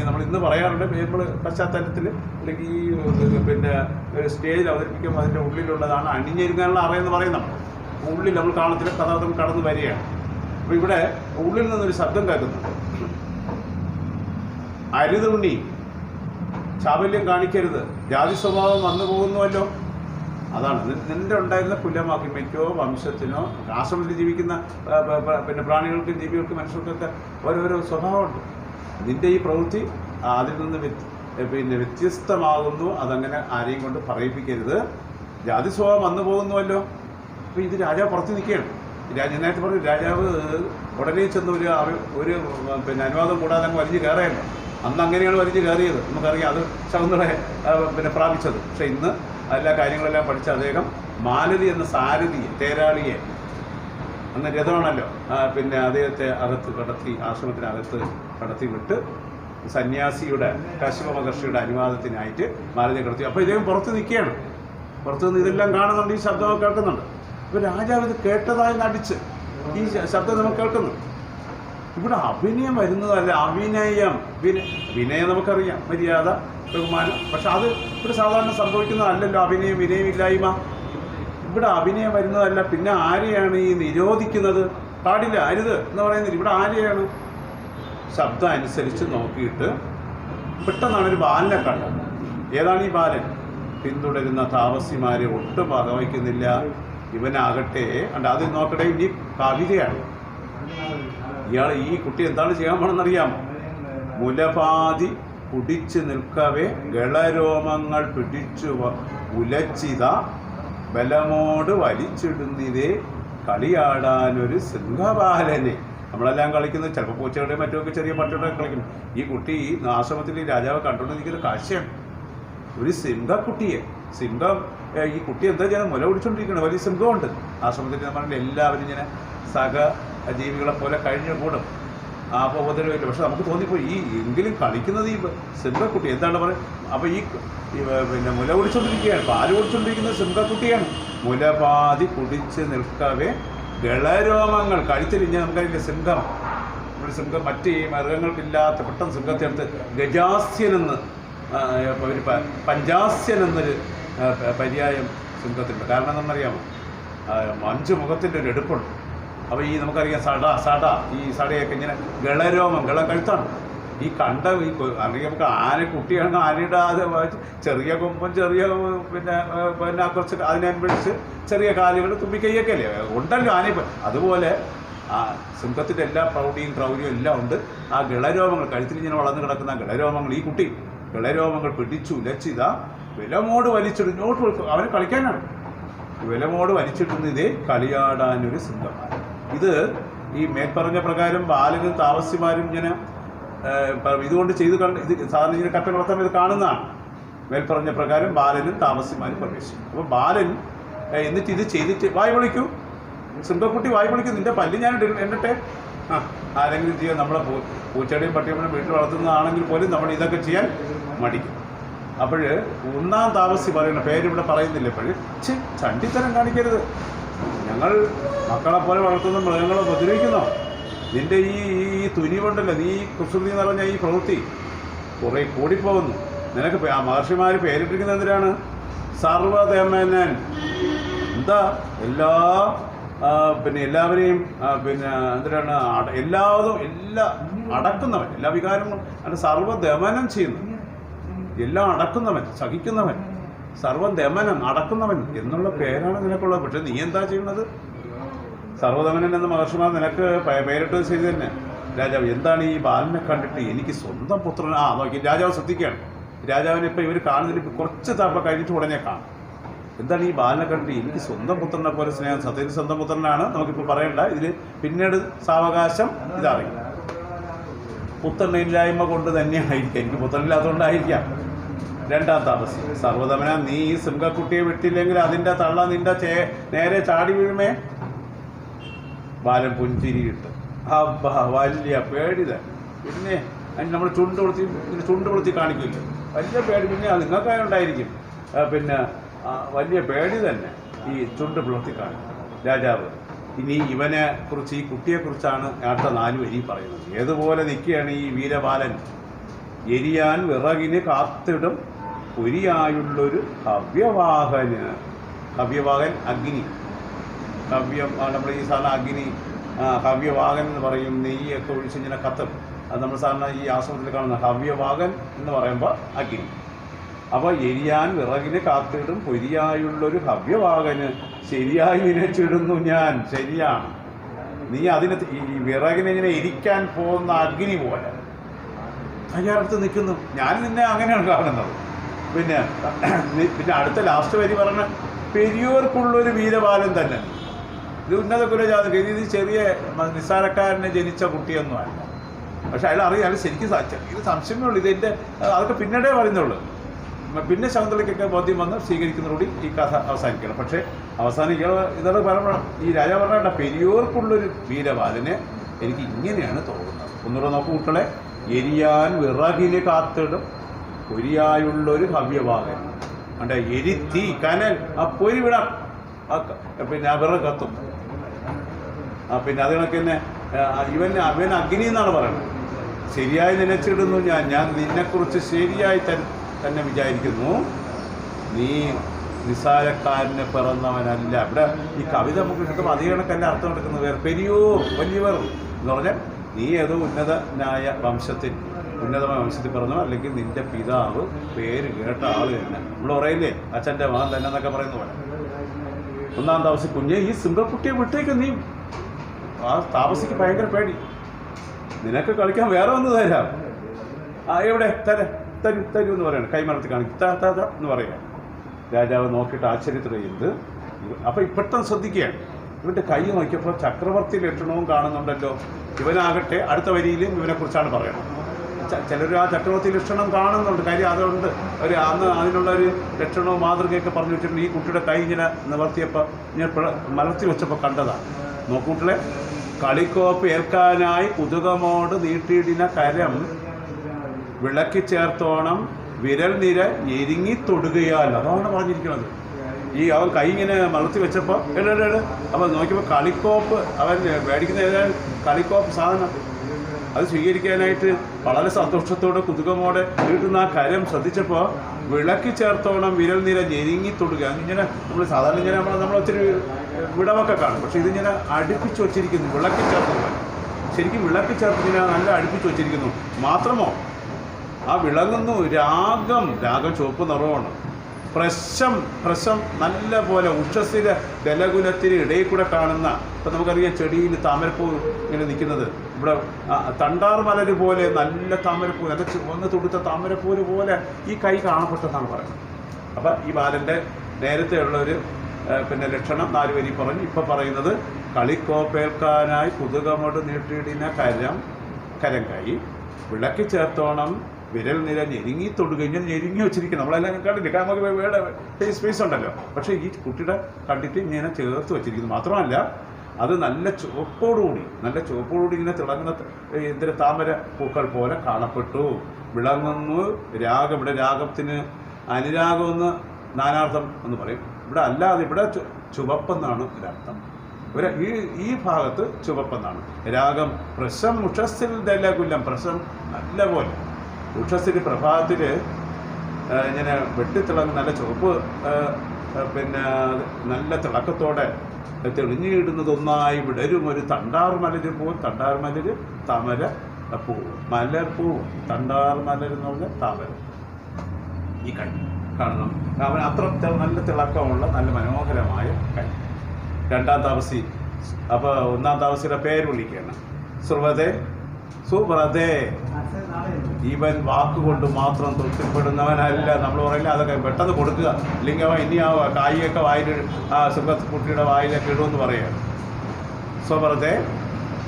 നമ്മൾ ഇന്ന് പറയാറുണ്ട് നമ്മൾ പശ്ചാത്തലത്തിൽ അല്ലെങ്കിൽ ഈ പിന്നെ സ്റ്റേജിൽ അവതരിപ്പിക്കുമ്പോൾ അതിൻ്റെ ഉള്ളിലുള്ളതാണ് അണിഞ്ഞിരുന്നാലുള്ള അറയെന്ന് പറയുന്നത്. ഉള്ളിൽ നമ്മൾ കാണത്തില്ല, കഥാപാത്രം കടന്നു വരികയാണ്. അപ്പോൾ ഇവിടെ ഉള്ളിൽ നിന്നൊരു ശബ്ദം കേൾക്കുന്നു. അരുതുണ്ണി, ചാബല്യം കാണിക്കരുത്, ജാതി സ്വഭാവം വന്നു പോകുന്നുവല്ലോ. അതാണ് നിന്റെ ഉണ്ടായിരുന്ന കുലമാക്കിമയ്ക്കോ വംശത്തിനോ ആശ്രമത്തിൽ ജീവിക്കുന്ന പിന്നെ പ്രാണികൾക്കും ജീവികൾക്കും മനുഷ്യർക്കൊക്കെ ഓരോരോ സ്വഭാവമുണ്ട്. നിന്റെ ഈ പ്രവൃത്തി അതിൽ നിന്ന് പിന്നെ വ്യത്യസ്തമാകുന്നു. അതങ്ങനെ ആരെയും കൊണ്ട് പറയിപ്പിക്കരുത്. ജാതി സ്വഭാവം വന്നു പോകുന്നുവല്ലോ. അപ്പോൾ ഇത് രാജാവ് പുറത്ത് നിൽക്കുകയാണ്. നേരത്തെ പറഞ്ഞു രാജാവ് ഉടനെ ചെന്ന് ഒരു പിന്നെ അനുവാദം കൂടാതെ അങ്ങ് വലിഞ്ഞ് കയറിയല്ലോ. അന്ന് അങ്ങനെയാണ് വലിഞ്ഞ് കയറിയത്. നമുക്കറിയാം അത് ശകുന്തളയെ പിന്നെ പ്രാപിച്ചത്. പക്ഷെ ഇന്ന് എല്ലാ കാര്യങ്ങളെല്ലാം പഠിച്ച അദ്ദേഹം മാലതി എന്ന സാരഥിയെ, തേരാളിയെ, അന്ന് രഥമാണല്ലോ, പിന്നെ അദ്ദേഹത്തെ അകത്ത് കടത്തി, ആശ്രമത്തിനകത്ത് കടത്തി വിട്ട് സന്യാസിയുടെ കശ്യപ മഹർഷിയുടെ അനുവാദത്തിനായിട്ട് മാലതിയെ കടത്തി. അപ്പോൾ ഇദ്ദേഹം പുറത്ത് നിൽക്കുകയാണ്. പുറത്തു നിന്ന് ഇതെല്ലാം കാണുന്നുണ്ട്, ഈ ശബ്ദമൊക്കെ കേൾക്കുന്നുണ്ട്. അപ്പോൾ രാജാവ് ഇത് കേട്ടതായി നടിച്ച് ഈ ശബ്ദം നമുക്ക് കേൾക്കുന്നു. ഇവിടെ അഭിനയം വരുന്നതല്ല, അഭിനയം. വിനയം നമുക്കറിയാം, മര്യാദ, ബഹുമാനം. പക്ഷെ അത് ഇവിടെ സാധാരണ സംഭവിക്കുന്നതല്ലല്ലോ. അഭിനയം, വിനയമില്ലായ്മ. ഇവിടെ അഭിനയം വരുന്നതല്ല. പിന്നെ ആരെയാണ് ഈ നിരോധിക്കുന്നത്? പാടില്ല, അരുത് എന്ന് പറയുന്നത്. ഇവിടെ ആരെയാണ്? ശബ്ദം അനുസരിച്ച് നോക്കിയിട്ട് പെട്ടെന്നാണ് ഒരു ബാലനെ കണ്ടത്. ഏതാണ് ഈ ബാലൻ? പിന്തുടരുന്ന താപസിമാരെ ഒട്ടും വകവയ്ക്കുന്നില്ല. ഇവനാകട്ടെ അത് നോക്കട്ടെ, ഇനി കവിതയാണ്. ഈ കുട്ടി എന്താണ് ചെയ്യാൻ പോണെന്നറിയാമോ? മുലപാതി കുടിച്ചു നിൽക്കവേ ഗളരോമങ്ങൾ പിടിച്ചു ഉലച്ചിത ബലമോട് വലിച്ചിടുന്നിതേ കളിയാടാനൊരു സിംഹബാലനെ. നമ്മളെല്ലാം കളിക്കുന്നത് ചിലപ്പോൾ പൂച്ചകളുടെയും മറ്റുമൊക്കെ ചെറിയ പട്ടിയുടെ കളിക്കും. ഈ കുട്ടി ഈ ആശ്രമത്തിൽ രാജാവ് കണ്ടുകൊണ്ടിരിക്കുന്ന കാഴ്ചയാണ്. ഒരു സിംഹക്കുട്ടിയെ, സിംഹം, ഈ കുട്ടി എന്താ ചെയ്യുന്നത്? മുല പിടിച്ചുകൊണ്ടിരിക്കണം. വലിയ സിംഹമുണ്ട് ആശ്രമത്തിൽ. നമ്മൾ എല്ലാവരും ഇങ്ങനെ ജീവികളെ പോലെ കഴിഞ്ഞു കൂടും. അപ്പോൾ ഉപദ്രവമില്ല. പക്ഷെ നമുക്ക് തോന്നിപ്പോയി ഈ എങ്കിലും കളിക്കുന്നത് ഈ സിംഹക്കുട്ടി എന്താണ് പറയുക? അപ്പോൾ ഈ പിന്നെ മുല കുടിച്ചുകൊണ്ടിരിക്കുകയാണ്, പാല് കുടിച്ചുകൊണ്ടിരിക്കുന്നത് സിംഹക്കുട്ടിയാണ്. മുലപാതി കുടിച്ച് നിൽക്കവേ ഗളരോമങ്ങൾ കഴുത്തിലിഞ്ഞ് നമുക്കറിയില്ല സിംഹം. ഒരു സിംഹം മറ്റ് ഈ മൃഗങ്ങൾക്കില്ലാത്ത പെട്ടെന്ന് സിംഹത്തെ എടുത്ത് ഗജാസ്യനെന്ന് ഒരു പഞ്ചാസ്യൻ എന്നൊരു പര്യായം സിംഹത്തിനുണ്ട്. കാരണം എന്താണെന്നറിയാമോ? 5 മുഖത്തിൻ്റെ ഒരു എടുപ്പുണ്ട്. അപ്പോൾ ഈ നമുക്കറിയാം സട ഈ സടയൊക്കെ ഇങ്ങനെ ഗളരോമം, ഗളം കഴുത്താണ്. ഈ കണ്ട ഈ അല്ലെങ്കിൽ നമുക്ക് ആന കുട്ടിയാണ്, ആനയുടെ അത് ചെറിയ കൊമ്പും ചെറിയ പിന്നെ കുറച്ച് അതിനനുസരിച്ച് ചെറിയ കാലുകൾ, തുമ്പിക്കൈയൊക്കെ അല്ലേ ഉണ്ടല്ലോ ആന. അതുപോലെ ആ സിംഹത്തിൻ്റെ എല്ലാ പ്രൗഢിയും ക്രൗര്യവും എല്ലാം ഉണ്ട്. ആ ഗളരോമങ്ങൾ കഴുത്തിൽ ഇങ്ങനെ വളർന്നു കിടക്കുന്ന ആ ഗളരോമങ്ങൾ, ഈ കുട്ടി ഗളരോമങ്ങൾ പിടിച്ചു ഉലച്ചിത വിലമോട് വലിച്ചിടുന്നോട്ട് അവന് കളിക്കാനാണ്. വിലമോട് വലിച്ചിടുന്നതേ കളിയാടാനൊരു സിംഹമാണ്. ഇത് ഈ മേൽപ്പറഞ്ഞ പ്രകാരം ബാലനും താപസ്യമാരും ഇങ്ങനെ ഇതുകൊണ്ട് ചെയ്ത് കണ്ട് ഇത് സാധാരണ ഇങ്ങനെ കട്ട വളർത്താൻ ഇത് കാണുന്നതാണ്. മേൽപ്പറഞ്ഞ പ്രകാരം ബാലനും താപസ്യമാരും പ്രവേശിക്കും. അപ്പോൾ ബാലൻ എന്നിട്ട് ഇത് ചെയ്തിട്ട് വായ് വിളിക്കൂ, സിംഹക്കുട്ടി വായ് വിളിക്കും, നിന്റെ പല്ല് ഞാൻ എന്നിട്ടെ ആരെങ്കിലും ചെയ്യാൻ. നമ്മളെ പൂച്ചയുടെയും പട്ടിയുടെയും വീട്ടിൽ വളർത്തുന്നതാണെങ്കിൽ പോലും നമ്മൾ ഇതൊക്കെ ചെയ്യാൻ മടിക്കും. അപ്പോൾ 1-ാം താപസി പറയുന്ന പേരിവിടെ പറയുന്നില്ല. ഇപ്പോൾ ചണ്ടിത്തരം കാണിക്കരുത്. ഞങ്ങൾ മക്കളെ പോലെ വളർത്തുന്ന മൃഗങ്ങളെ ഉപദ്രവിക്കുന്നോ? നിൻ്റെ ഈ തുനിവുണ്ടല്ലോ, നീ കുസൃതി എന്ന് പറഞ്ഞ ഈ പ്രവൃത്തി കുറേ കൂടിപ്പോകുന്നു. നിനക്ക് മഹർഷിമാർ പേരിട്ടിരിക്കുന്നത് എന്തിനാണ്? സർവ്വധമനൻ. എന്താ പിന്നെ എല്ലാവരെയും പിന്നെ എന്തിനാണ്? എല്ലാം അടക്കുന്നവൻ, എല്ലാ വികാരങ്ങളും അതിന് സർവ്വദമനം ചെയ്യുന്നു. എല്ലാം അടക്കുന്നവൻ, സഹിക്കുന്നവൻ, സർവ്വദമനം, അടക്കുന്നവൻ എന്നുള്ള പേരാണ് നിനക്കുള്ളത്. പക്ഷെ നീ എന്താ ചെയ്യുന്നത്? സർവ്വദമനൻ എന്ന മഹർഷിമാർ നിനക്ക് പേരിട്ടത് ശരി തന്നെ. രാജാവ് എന്താണ് ഈ ബാലനെ കണ്ടിട്ട് എനിക്ക് സ്വന്തം പുത്രൻ നോക്കി രാജാവ് ശ്രദ്ധിക്കുകയാണ്. രാജാവിനെ ഇപ്പം ഇവർ കാണുന്നതിൽ കുറച്ച് തവണ കഴിഞ്ഞിട്ട് ഉടനെ കാണും. എന്താണ് ഈ ബാലനെ കണ്ടിട്ട് എനിക്ക് സ്വന്തം പുത്രനെ പോലെ സ്നേഹം? സത്യത്തിൽ സ്വന്തം പുത്രനാണ്, നമുക്കിപ്പോൾ പറയണ്ട. ഇതിൽ പിന്നീട് സാവകാശം ഇതറിയും. പുത്രനില്ലായ്മ കൊണ്ട് തന്നെയായിരിക്കാം, എനിക്ക് പുത്രനില്ലാത്തതുകൊണ്ടായിരിക്കാം. 2-ാം താപസി സർവ്വധമന, നീ ഈ സിംഹക്കുട്ടിയെ വിട്ടില്ലെങ്കിൽ അതിൻ്റെ തള്ള നിന്റെ നേരെ ചാടി വീഴുമേ. ബാലൻ പുഞ്ചിരിയിട്ട് വലിയ പേടി തന്നെ. പിന്നെ നമ്മൾ ചുണ്ട് കൊളുത്തി കാണിക്കില്ല, വലിയ പേടി. പിന്നെ നിങ്ങൾക്കായി ഉണ്ടായിരിക്കും. പിന്നെ വലിയ പേടി തന്നെ ഈ ചുണ്ട് പുലർത്തി കാണിക്കും. രാജാവ് ഇനി ഇവനെ കുറിച്ച്, ഈ കുട്ടിയെക്കുറിച്ചാണ് അടുത്ത 4 വരി പറയുന്നത്. ഏതുപോലെ നിൽക്കുകയാണ് ഈ വീരബാലൻ. എരിയാൻ വിറകിന് കാത്തിടും പൊരിയായുള്ളൊരു ഹവ്യവാഹന്. ഹവ്യവാഹൻ അഗ്നി. ഹവ്യം നമ്മൾ ഈ സാധാരണ അഗ്നി ഹവ്യവാഹൻ എന്ന് പറയും. നെയ്യൊക്കെ ഒഴിച്ച് ഇങ്ങനെ കത്തും. അത് നമ്മൾ സാധാരണ ഈ ആശ്രമത്തിൽ കാണുന്ന ഹവ്യവാഹൻ എന്ന് പറയുമ്പോൾ അഗ്നി. അപ്പോൾ എരിയാൻ വിറകിന് കാത്തിടും പൊരിയായുള്ളൊരു ഹവ്യവാഹന് ശരിയായി നിനച്ചിടുന്നു ഞാൻ. ശരിയാണ്, നീ അതിന് ഈ വിറകിനെ ഇങ്ങനെ എരിക്കാൻ പോകുന്ന അഗ്നി പോലെ അയാളടുത്ത് നിൽക്കുന്നു. ഞാൻ നിന്നെ അങ്ങനെയാണ് കാണുന്നത്. പിന്നെ അടുത്ത ലാസ്റ്റ് വരി പറഞ്ഞ പെരിയോർക്കുള്ളൊരു വീരബാലൻ തന്നെ. ഇത് ഉന്നത കുലജാതി, ഇത് ചെറിയ നിസ്സാരക്കാരനെ ജനിച്ച കുട്ടിയൊന്നുമല്ല. പക്ഷെ അയാൾ അറിയാം, അയാൾ ശരിക്കും ഇത് സംശയമേ ഉള്ളൂ. ഇതിൻ്റെ അതൊക്കെ പിന്നീടേ പറയുന്നുള്ളൂ. പിന്നെ ശകുന്തളയ്ക്കൊക്കെ ബോധ്യം വന്ന് സ്വീകരിക്കുന്നതോടുകൂടി ഈ കഥ അവസാനിക്കണം. പക്ഷേ അവസാനം ഇതൊക്കെ പറയുമ്പോൾ ഈ രാജാവ് പറഞ്ഞ പെരിയോർക്കുള്ളൊരു വീരബാലനെ എനിക്ക് ഇങ്ങനെയാണ് തോന്നുന്നത്. ഒന്നുകൂടെ നോക്കൂ കുട്ടികളെ. എരിയാൻ വിറകിന് കാത്തിടും പൊരിയായുള്ളൊരു ഹവ്യവാഹൻ. അണ്ട എരിത്തി കനൽ ആ പൊരി വിടാം, പിന്നെ വിറക് കത്തും. പിന്നെ അത് കണക്ക് തന്നെ അവൻ അഗ്നി എന്നാണ് പറയുന്നത്. ശരിയായി നനച്ചിടുന്നു ഞാൻ നിന്നെക്കുറിച്ച് ശരിയായി തന്നെ വിചാരിക്കുന്നു. നീ നിസ്സാരക്കാരന് പിറന്നവനല്ല. ഇവിടെ ഈ കവിത നമുക്ക് കിട്ടുമ്പോൾ അതേ കണക്കല്ല അർത്ഥം എടുക്കുന്നത്. വേറെ പെരിയോർ വലിയവർ എന്ന് പറഞ്ഞാൽ നീ ഏതോ ഉന്നതമായ ഉന്നതമായ വംശത്തിൽ പിറന്നോ, അല്ലെങ്കിൽ നിന്റെ പിതാവ് പേര് കേട്ട ആൾ തന്നെ. നമ്മൾ പറയില്ലേ അച്ഛൻ്റെ മകൻ തന്നെ എന്നൊക്കെ പറയുന്ന പോലെ. 1-ാം താമസി കുഞ്ഞെ ഈ സിംഹക്കുട്ടിയെ വിട്ടേക്ക്. നീ ആ താമസിക്ക് ഭയങ്കര പേടി. നിനക്ക് കളിക്കാൻ വേറെ ഒന്ന് തരാം. എവിടെ തരൂ എന്ന് പറയണം. കൈമലർത്തി കാണിക്കും. താ എന്ന് പറയാം. രാജാവ് നോക്കിയിട്ട് ആശ്ചര്യത്തിലെന്ത്. അപ്പം പെട്ടെന്ന് ശ്രദ്ധിക്കുകയാണ്. ഇവൻ്റെ കൈ നോക്കിയപ്പോൾ ചക്രവർത്തി ലക്ഷണവും കാണുന്നുണ്ടല്ലോ. ഇവനാകട്ടെ അടുത്ത വരിയിലും ഇവനെക്കുറിച്ചാണ് പറയുന്നത്. ചിലർ ആ ചക്രവർത്തി ലക്ഷണം കാണുന്നുണ്ട്. കാര്യം അതുകൊണ്ട് അന്ന് അതിനുള്ളൊരു ലക്ഷണവും മാതൃകയൊക്കെ പറഞ്ഞു വെച്ചിട്ടുണ്ട്. ഈ കുട്ടിയുടെ കൈ ഇങ്ങനെ നിവർത്തിയപ്പോൾ ഞാൻ മലർത്തി വെച്ചപ്പോൾ കണ്ടതാണ്. നോക്കൂട്ടിലെ കളിക്കോപ്പ് ഏൽക്കാനായി കുതുകമോട് നീട്ടിയിടിന കരം വിളക്കി ചേർത്തോണം വിരൽ നിര ഞെരുങ്ങി തൊടുകയാൽ. അതാണ് പറഞ്ഞിരിക്കുന്നത്. അവൻ കൈ ഇങ്ങനെ മലർത്തി വെച്ചപ്പോൾ അപ്പോൾ നോക്കിയപ്പോൾ കളിക്കോപ്പ് അവൻ മേടിക്കുന്ന ഏതായാലും കളിക്കോപ്പ് സാധനം അത് സ്വീകരിക്കാനായിട്ട് വളരെ സന്തോഷത്തോടെ കുതുകമോടെ നീട്ടുന്ന ആ കരം ശ്രദ്ധിച്ചപ്പോൾ വിളക്കി ചേർത്തോണം വിരൽ നിര ഞെരുങ്ങി തൊടുക. ഇങ്ങനെ നമ്മൾ സാധാരണ ഇങ്ങനെ നമ്മൾ ഒത്തിരി വിടവൊക്കെ കാണും. പക്ഷേ ഇതിങ്ങനെ അടുപ്പിച്ച് വച്ചിരിക്കുന്നു. വിളക്കി ചേർത്ത് ശരിക്കും വിളക്കി ചേർത്തിങ്ങനെ നല്ല അടുപ്പിച്ച് വച്ചിരിക്കുന്നു. മാത്രമോ ആ വിളങ്ങുന്നു രാഗം ചുവപ്പ് നിറമാണ്. പ്രശം നല്ല പോലെ ഉഷസ്സിലെ ദലകുലത്തിന് ഇടയിൽ കൂടെ കാണുന്ന, ഇപ്പം നമുക്കറിയാം ചെടിയിൽ താമരപ്പൂ ഇങ്ങനെ നിൽക്കുന്നത്. ഇവിടെ തണ്ടാർ മലര് പോലെ നല്ല താമരപ്പൂ, നല്ല ചുവന്ന് തുടുത്ത താമരപ്പൂര് പോലെ ഈ കൈ കാണപ്പെട്ടെന്നാണ് പറയുന്നത്. അപ്പം ഈ ബാലൻ്റെ നേരത്തെ ഉള്ളൊരു പിന്നെ ലക്ഷണം 4 വരി പറഞ്ഞു. ഇപ്പം പറയുന്നത് കളിക്കോപ്പേൽക്കാനായി കുതുകമോട് നീട്ടിയിടിന കരം കൈ വിളക്കി ചേർത്തോണം വിരൽ നിര ഞെരുങ്ങി തൊടുക. ഇങ്ങനെ ഞെരുങ്ങി വെച്ചിരിക്കണം. നമ്മളെല്ലാം കണ്ടില്ലേ, നമുക്ക് വേറെ സ്പേസ് ഉണ്ടല്ലോ. പക്ഷേ ഈ കുട്ടിയുടെ കണ്ടിട്ട് ഇങ്ങനെ ചേർത്ത് വെച്ചിരിക്കുന്നു. മാത്രമല്ല അത് നല്ല ചുവപ്പോടുകൂടി ഇങ്ങനെ തിളങ്ങുന്ന താമര പൂക്കൾ പോലെ കാണപ്പെട്ടു. വിളങ്ങുന്നു രാഗം. ഇവിടെ രാഗത്തിന് അനുരാഗമെന്ന് നാനാർത്ഥം എന്ന് പറയും. ഇവിടെ അല്ലാതെ ഇവിടെ ചുവപ്പെന്നാണ് ഒരർത്ഥം. ഈ ഭാഗത്ത് ചുവപ്പെന്നാണ്. രാഗം പ്രശം ഉഷസ്സിൽ ദലകുലം. പ്രശം നല്ല പോലെ ഉഷസ്സിൽ പ്രഭാതത്തിൽ ഇങ്ങനെ വെട്ടിത്തിളങ്ങും നല്ല ചുവപ്പ്, പിന്നെ നല്ല തിളക്കത്തോടെ തെളിഞ്ഞിടുന്നതൊന്നായി വിടരും ഒരു തണ്ടാർ മലര് താമര പൂവ്. മലർപ്പൂവ് തണ്ടാർ മലർ എന്ന് പറഞ്ഞാൽ താമര. ഈ കൈ കാണണം. അവൻ അത്ര നല്ല തിളക്കമുള്ള നല്ല മനോഹരമായ കൈ. 2-ാം താമസി. അപ്പോൾ 1-ാം താമസിയുടെ പേര് വിളിക്കുകയാണ്. സുബ്രതേ. ഇവൻ വാക്കുകൊണ്ട് മാത്രം തൃപ്തിപ്പെടുന്നവനല്ല. നമ്മൾ പറയില്ല അതൊക്കെ പെട്ടെന്ന് കൊടുക്കുക, ഇല്ലെങ്കിൽ അവൻ ഇനി ആ കായൊക്കെ വായിൽ കുട്ടിയുടെ വായിലൊക്കെ ഇടുമെന്ന് പറയുകയാണ്. സുബ്രതേ,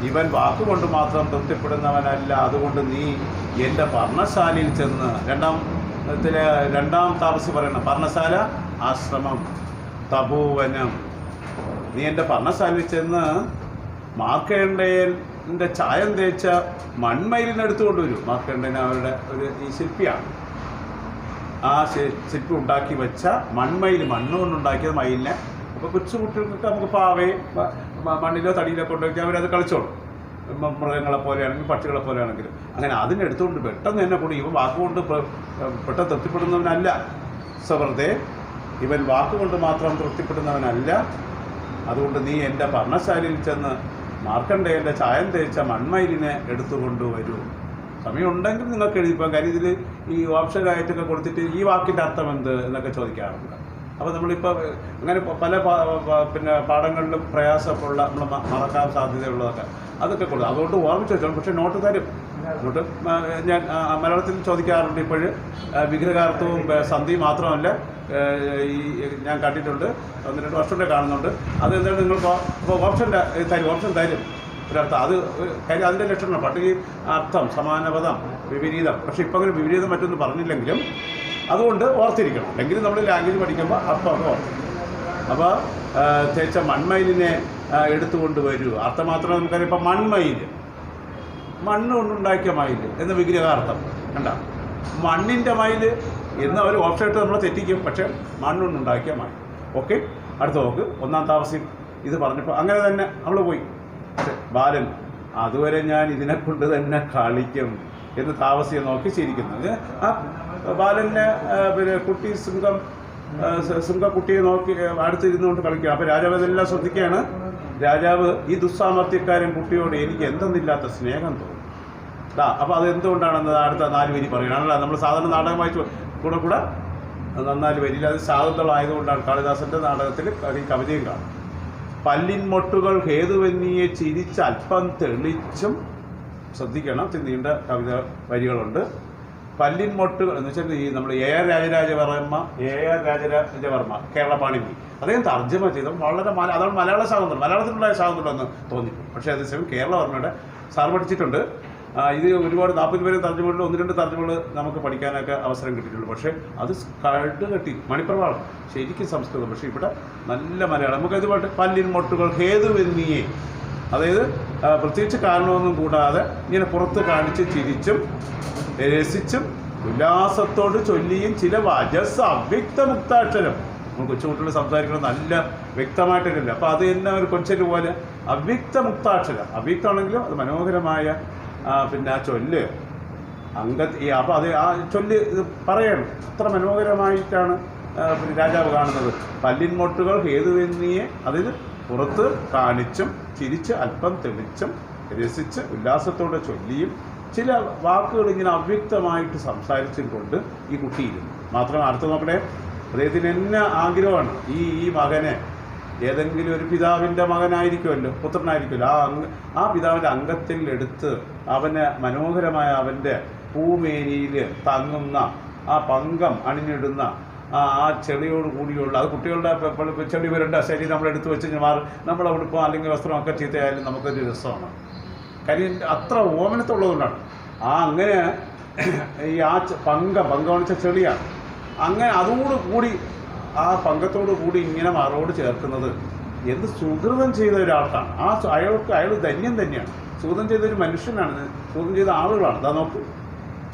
ഇവൻ വാക്കുകൊണ്ട് മാത്രം തൃപ്തിപ്പെടുന്നവനല്ല. അതുകൊണ്ട് നീ എൻ്റെ പർണശാലയിൽ ചെന്ന് 2-ാം താമസി പറയണം. പർണശാല ആശ്രമം, തപോവനം. നീ എൻ്റെ പർണശാലയിൽ ചെന്ന് മാർക്കണ്ഡേയൻ്റെ ചായം തേച്ച മൺമയിലിനെടുത്തു കൊണ്ടുവരും. മാർക്കണ്ഡേയൻ അവരുടെ ഈ ശില്പിയാണ്. ആ ശില്പി ഉണ്ടാക്കി വെച്ച മൺമയിൽ, മണ്ണുകൊണ്ടുണ്ടാക്കിയ മയിലിനെ അപ്പോൾ കൊച്ചു കുട്ടികൾക്ക് നമുക്ക് പാവയെ മണ്ണിലോ തടിയിലോ കൊണ്ടുവച്ചാൽ അവരത് കളിച്ചോളും. മൃഗങ്ങളെ പോലെയാണെങ്കിൽ പക്ഷികളെ പോലെയാണെങ്കിലും അങ്ങനെ അതിനെടുത്തുകൊണ്ട് പെട്ടെന്ന് തന്നെ കൂടി ഇവൻ വാക്കുകൊണ്ട് പെട്ടെന്ന് തൃപ്തിപ്പെടുന്നവനല്ല. സുഹൃത്തെ, ഇവൻ വാക്കുകൊണ്ട് മാത്രം തൃപ്തിപ്പെടുന്നവനല്ല. അതുകൊണ്ട് നീ എൻ്റെ പർണശാലയിൽ ചെന്ന് മാർക്കണ്ഡേയൻ്റെ ചായം തേച്ച മൺമയിലിനെ എടുത്തുകൊണ്ടുവരൂ. സമയമുണ്ടെങ്കിൽ നിങ്ങൾക്ക് എഴുതിപ്പോകാം. കാര്യം ഇതിൽ ഈ ഓപ്ഷനായിട്ടൊക്കെ കൊടുത്തിട്ട് ഈ വാക്കിൻ്റെ അർത്ഥം എന്ത് എന്നൊക്കെ ചോദിക്കാറുണ്ട്. അപ്പോൾ നമ്മളിപ്പോൾ അങ്ങനെ പല പിന്നെ പാഠങ്ങളിലും പ്രയാസമുള്ള നമ്മൾ മറക്കാൻ സാധ്യതയുള്ളതൊക്കെ അതൊക്കെ കൊടുക്കും. അതുകൊണ്ട് ഓർമ്മിച്ച് വെച്ചോളൂ. പക്ഷേ നോട്ട് തരും. നോട്ട് ഞാൻ മലയാളത്തിൽ ചോദിക്കാറുണ്ട്. ഇപ്പോൾ വിഗ്രഹാർത്ഥവും സന്ധി മാത്രമല്ല ഈ ഞാൻ കണ്ടിട്ടുണ്ട്, 1-2 വർഷത്തെ കാണുന്നുണ്ട്. അതെന്താണ് നിങ്ങൾക്ക് ഓപ്ഷൻ തരും ഒരർത്ഥം. അത് കാര്യം അതിൻ്റെ ലക്ഷണം പണ്ട് ഈ അർത്ഥം സമാനപദം വിപരീതം. പക്ഷേ ഇപ്പം അങ്ങനെ വിപരീതം മറ്റൊന്നും പറഞ്ഞില്ലെങ്കിലും അതുകൊണ്ട് ഓർത്തിരിക്കണം. അല്ലെങ്കിൽ നമ്മൾ ലാംഗ്വേജ് പഠിക്കുമ്പോൾ അർത്ഥമൊക്കെ ഓർത്തിരിക്കണം. അപ്പോൾ തേച്ച മൺമയിലിനെ എടുത്തുകൊണ്ട് വരൂ. അർത്ഥം മാത്രമേ നമുക്കറിയാം. ഇപ്പം മൺമയിൽ, മണ്ണ് കൊണ്ടുണ്ടാക്കിയ മയിൽ എന്ന വിഗ്രഹാർത്ഥം കണ്ട. മണ്ണിൻ്റെ മയിൽ എന്ന് അവർ ഓപ്ഷൻ ഇട്ട് നമ്മളെ തെറ്റിക്കും. പക്ഷേ മണ്ണുകൊണ്ടുണ്ടാക്കിയ മയിൽ. ഓക്കെ, അടുത്ത നോക്ക്. 1-ാം താമസ്യം ഇത് പറഞ്ഞപ്പോൾ അങ്ങനെ തന്നെ നമ്മൾ പോയി. പക്ഷേ ബാലൻ അതുവരെ ഞാൻ ഇതിനെ കൊണ്ട് തന്നെ കളിക്കും എന്ന് താമസിയെ നോക്കി ചിരിക്കുന്നത്. ആ ബാലനെ പിന്നെ കുട്ടി ശൃംഗക്കുട്ടിയെ നോക്കി അടുത്തിരുന്നുകൊണ്ട് കളിക്കുക. അപ്പോൾ രാജാവ് ഇതെല്ലാം ശ്രദ്ധിക്കുകയാണ്. രാജാവ് ഈ ദുസ്സാമർത്ഥ്യക്കാരൻ കുട്ടിയോട് എനിക്ക് എന്തെന്നില്ലാത്ത സ്നേഹം തോന്നും. അപ്പോൾ അത് എന്തുകൊണ്ടാണെന്ന് അടുത്ത 4 വരി പറയണമല്ല. നമ്മൾ സാധാരണ നാടകം വായിച്ചു കൂടെ 4 വരിയിൽ അത് ശാകുന്തളമായതുകൊണ്ടാണ്. കാളിദാസൻ്റെ നാടകത്തിൽ ഈ കവിതയും കാണും. പല്ലിൻ മൊട്ടുകൾ ഹേതുവെന്നിയെ ചിരിച്ച് അല്പം തെളിച്ചും. ശ്രദ്ധിക്കണം, നീണ്ട കവിത വരികളുണ്ട്. പല്ലിൻ മൊട്ടുകൾ എന്ന് വെച്ചാൽ ഈ നമ്മൾ AR രാജരാജവർമ്മ കേരള പാണിനി അദ്ദേഹം തർജ്ജമ ചെയ്ത വളരെ അതാണ് മലയാള ശാകുന്തളം. മലയാളത്തിലുള്ള ശാകുന്തളം എന്ന് തോന്നിക്കും. പക്ഷേ അതേസമയം കേരളവർമ്മയുടെ സാർ പഠിച്ചിട്ടുണ്ട്. ഇത് ഒരുപാട് 40 പേര് തർജ്ജമകളിൽ 1-2 തർജ്ജമകൾ നമുക്ക് പഠിക്കാനൊക്കെ അവസരം കിട്ടിയിട്ടുള്ളൂ. പക്ഷേ അത് കട്ടി മണിപ്രവാളം ശരിക്കും സംസ്കൃതം. പക്ഷേ ഇവിടെ നല്ല മലയാളം. നമുക്കത് പല്ലിൻ മൊട്ടുകൾ ഹേതുവെന്നിയെ, അതായത് പ്രത്യേകിച്ച് കാരണമൊന്നും കൂടാതെ ഇങ്ങനെ പുറത്ത് കാണിച്ച് ചിരിച്ചും രസിച്ചും ഉല്ലാസത്തോട് ചൊല്ലിയും ചില വജസ് അവ്യക്ത മുക്താക്ഷരം. നമ്മൾ കൊച്ചുകുട്ടികൾ സംസാരിക്കണം നല്ല വ്യക്തമായിട്ടില്ല. അപ്പോൾ അത് തന്നെ ഒരു കൊച്ചല് പോലെ അവ്യക്ത മുക്താക്ഷരം. അവ്യക്തമാണെങ്കിലും അത് മനോഹരമായ പിന്നെ ആ ചൊല്ല് അപ്പോൾ അത് ആ ചൊല്ല് ഇത് പറയണം. അത്ര മനോഹരമായിട്ടാണ് രാജാവ് കാണുന്നത്. പല്ലിൻ മൊട്ടുകൾ ഹേതുവെന്നിയെ അതിൽ പുറത്ത് കാണിച്ചും ചിരിച്ച് അല്പം തെളിച്ചും രസിച്ച് ഉല്ലാസത്തോടെ ചൊല്ലിയും ചില വാക്കുകൾ ഇങ്ങനെ അവ്യക്തമായിട്ട് സംസാരിച്ചും കൊണ്ട് ഈ കുട്ടിയിരുന്നു. മാത്രം അടുത്ത് നോക്കണേ, അദ്ദേഹത്തിന് എന്നെ ആഗ്രഹമാണ് ഈ മകനെ ഏതെങ്കിലും ഒരു പിതാവിൻ്റെ മകനായിരിക്കുമല്ലോ, പുത്രനായിരിക്കുമല്ലോ, ആ പിതാവിൻ്റെ അംഗത്തിൽ എടുത്ത് അവനെ മനോഹരമായ അവൻ്റെ പൂമേനിയിൽ തങ്ങുന്ന ആ പങ്കം അണിഞ്ഞിടുന്ന ആ ചെളിയോട് കൂടിയുള്ള, അത് കുട്ടികളുടെ ചെളി വരേണ്ട ശരീരം നമ്മളെടുത്ത് വെച്ച് നമ്മളെ ഉടുപ്പോ അല്ലെങ്കിൽ വസ്ത്രമൊക്കെ ചീത്തയായാലും നമുക്കൊരു രസമാണ്. കാര്യം അത്ര ഓമനത്തുള്ളതുകൊണ്ടാണ്. അങ്ങനെ ഈ ആ പങ്കം വെച്ച ചെളിയാണ്. അങ്ങനെ അതോടുകൂടി ആ പങ്കത്തോടു കൂടി ഇങ്ങനെ മറോട് ചേർക്കുന്നത് എന്ത് സുഹൃതം ചെയ്ത ഒരാൾക്കാണ്. അയാൾ ധന്യം തന്നെയാണ്. സുഹൃതം ചെയ്തൊരു മനുഷ്യനാണ്, സുഹൃതം ചെയ്ത ആളുകളാണ്. അതാ നോക്കൂ.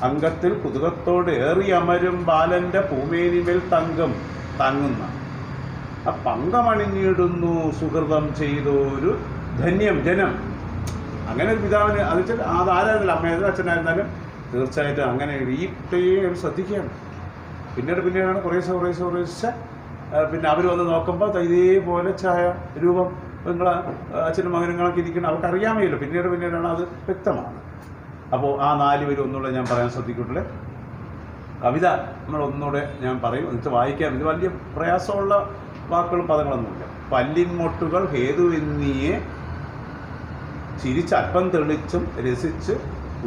അംഗത്തിൽ കുതുകത്തോട് ഏറി അമരും ബാലൻ്റെ പൂമേനിമേൽ തങ്ങുന്ന ആ പങ്കമണിഞ്ഞിടുന്നു സുഹൃതം ചെയ്തൊരു ധന്യം ജനം. അങ്ങനെ ഒരു പിതാവിന് അത് വെച്ചാൽ അതാരായിരുന്നില്ല, അമ്മയായിരുന്നാലും അച്ഛനായിരുന്നാലും തീർച്ചയായിട്ടും അങ്ങനെ ഈ കുട്ടിയെ ശ്രദ്ധിക്കുകയാണ്. പിന്നീടാണ് കുറേശ്ശെ പിന്നെ അവർ വന്ന് നോക്കുമ്പോൾ ഇതേപോലെ ചായ രൂപം നിങ്ങളെ അച്ഛനും മകനുങ്ങളൊക്കെ ഇരിക്കണം അവർക്കറിയാമല്ലോ. പിന്നീടാണ് അത് വ്യക്തമാണ്. അപ്പോൾ ആ 4 പേര് ഒന്നുകൂടെ ഞാൻ പറയാൻ ശ്രദ്ധിക്കട്ടെ. കവിത നമ്മൾ ഒന്നുകൂടെ ഞാൻ പറയും, എന്നിട്ട് വായിക്കാം. ഇത് വലിയ പ്രയാസമുള്ള വാക്കുകളും പദങ്ങളൊന്നുമില്ല. പല്ലിൻ മൊട്ടുകൾ ഹേതുവെന്നിയെ ചിരിച്ച് അല്പം തെളിച്ചും രസിച്ച്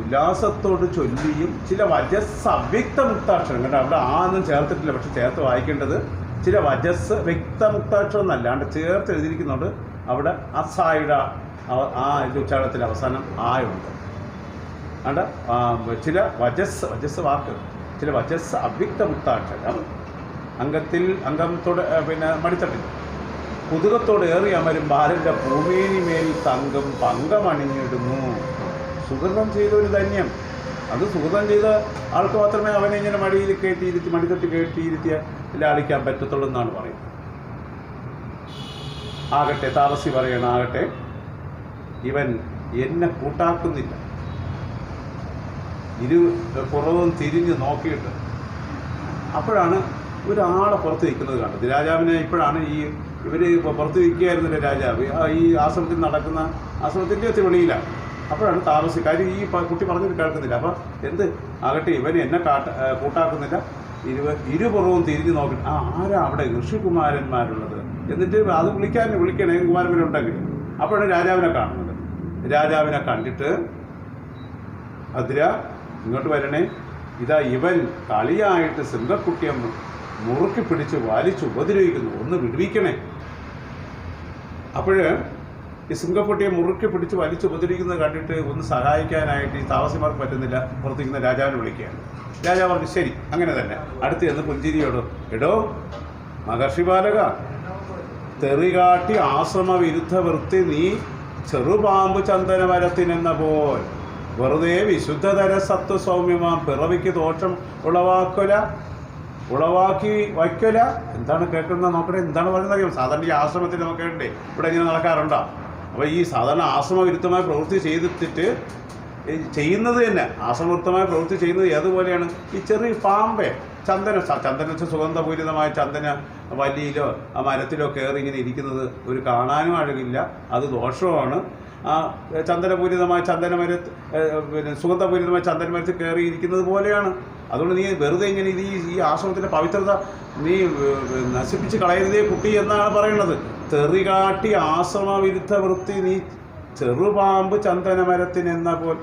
ഉല്ലാസത്തോട് ചൊല്ലിയും ചില വജസ് അവ്യക്ത മുക്താക്ഷരം. കണ്ട, അവിടെ ഒന്നും ചേർത്തിട്ടില്ല, പക്ഷെ ചേർത്ത് വായിക്കേണ്ടത് ചില വജസ് വ്യക്തമുക്താക്ഷരം എന്നല്ലാണ്ട് ചേർത്ത് എഴുതിയിരിക്കുന്നുണ്ട്. അവിടെ അസായുടെ ആ ഉച്ചാരണത്തിൻ്റെ അവസാനം ആയുണ്ട്. അണ്ട ചില വജസ് വാക്ക്, ചില വജസ് അവ്യക്ത മുക്താക്ഷരം. അംഗത്തോട് പിന്നെ മടിത്തട്ടിൽ കുതുകത്തോട് ഏറി അമരും ബാലൻ്റെ ഭൂമേനിമേൽ പങ്കമണിഞ്ഞിടുന്നു. സുഹൃതം ചെയ്തൊരു ധന്യം. അത് സുഹൃതം ചെയ്ത ആൾക്ക് മാത്രമേ അവനെ ഇങ്ങനെ മടിയിൽ കയറ്റിയിരുത്തി മടിത്തട്ടി കയറ്റിയിരുത്തിയ ലാളിക്കാൻ പറ്റത്തുള്ളൂ എന്നാണ് പറയുന്നത്. ആകട്ടെ താപസി പറയണം, ആകട്ടെ ഇവൻ എന്നെ കൂട്ടാക്കുന്നില്ല. പുറവും തിരിഞ്ഞ് നോക്കിയിട്ട് അപ്പോഴാണ് ഒരാളെ പുറത്ത് നിൽക്കുന്നത് കണ്ടത്. രാജാവിനെ ഇപ്പോഴാണ് ഇവർ പുറത്ത് നിൽക്കുകയായിരുന്നില്ല രാജാവ്, ഈ ആശ്രമത്തിൽ നടക്കുന്ന ആശ്രമത്തിൻ്റെ വെളിയിലാണ്. അപ്പോഴാണ് താമസി, കാര്യം ഈ കുട്ടി പറഞ്ഞിട്ട് കേൾക്കുന്നില്ല. അപ്പം ആകട്ടെ ഇവൻ എന്നെ കൂട്ടാക്കുന്നില്ല, ഇരുപുറവും തിരിഞ്ഞ് നോക്കി ആരാ അവിടെ ഋഷികുമാരന്മാരുള്ളത്, എന്നിട്ട് അത് വിളിക്കണേ കുമാരന്മാരുണ്ടെങ്കിൽ. അപ്പോഴാണ് രാജാവിനെ കാണുന്നത്. രാജാവിനെ കണ്ടിട്ട് ഭദ്ര ഇങ്ങോട്ട് വരണേ, ഇതാ ഇവൻ കളിയായിട്ട് സിംഹക്കുട്ടിയെ മുറുക്കി പിടിച്ച് വലിച്ച് ഉപദ്രവിക്കുന്നു, ഒന്ന് വിടുവിക്കണേ. അപ്പോഴ് ഈ സിംഹക്കുട്ടിയെ മുറുക്കി പിടിച്ച് വലിച്ച് ഉപദ്രവിക്കുന്നത് കണ്ടിട്ട് ഒന്ന് സഹായിക്കാനായിട്ട് ഈ താമസിമാർക്ക് പറ്റുന്നില്ല. പുറത്തിരിക്കുന്ന രാജാവിനെ വിളിക്കുകയാണ്. രാജാവ് പറഞ്ഞു ശരി അങ്ങനെ തന്നെ. അടുത്ത് ചെന്ന് പുഞ്ചിരിയോട്, എടോ മഹർഷി ബാലക, തെറികാട്ടി ആശ്രമ വിരുദ്ധ വൃത്തി നീ ചെറുപാമ്പ് ചന്ദനമരത്തിനെന്ന പോൽ വെറുതെ വിശുദ്ധതര സത്വ സൗമ്യമാം പിറവിക്ക് ദോഷം ഉളവാക്കി വയ്ക്കല. എന്താണ് കേൾക്കുന്നത് നോക്കണേ, എന്താണ് പറയുന്നത് അറിയാം. സാധാരണ ഈ ആശ്രമത്തിൽ നമുക്ക് കേട്ടേ ഇവിടെ ഇങ്ങനെ നടക്കാറുണ്ടോ? അപ്പോൾ ഈ സാധാരണ ആശ്രമവിരുദ്ധമായ പ്രവൃത്തി ചെയ്തിട്ട് ചെയ്യുന്നത് തന്നെ ആശ്രമവിരുദ്ധമായ പ്രവൃത്തി ചെയ്യുന്നത് ഏതുപോലെയാണ്? ഈ ചെറിയ പാമ്പേ ചന്ദന സുഗന്ധപൂരിതമായ ചന്ദന വല്ലിയിലോ ആ മരത്തിലോ കയറി ഇങ്ങനെ ഇരിക്കുന്നത് ഒരു കാണാനും അഴകില്ല, അത് ദോഷമാണ്. ആ ചന്ദനപൂരിതമായ സുഗന്ധപൂരിതമായ ചന്ദനമരത്തിൽ കയറി ഇരിക്കുന്നത് പോലെയാണ്. അതുകൊണ്ട് നീ വെറുതെ ഇങ്ങനെ ഈ ആശ്രമത്തിൻ്റെ പവിത്രത നീ നശിപ്പിച്ച് കളയരുതേ കുട്ടി എന്നാണ് പറയുന്നത്. തെറികാട്ടി ആശ്രമവിരുദ്ധ വൃത്തി നീ ചെറുപാമ്പ് ചന്ദനമരത്തിനെന്ന പോൽ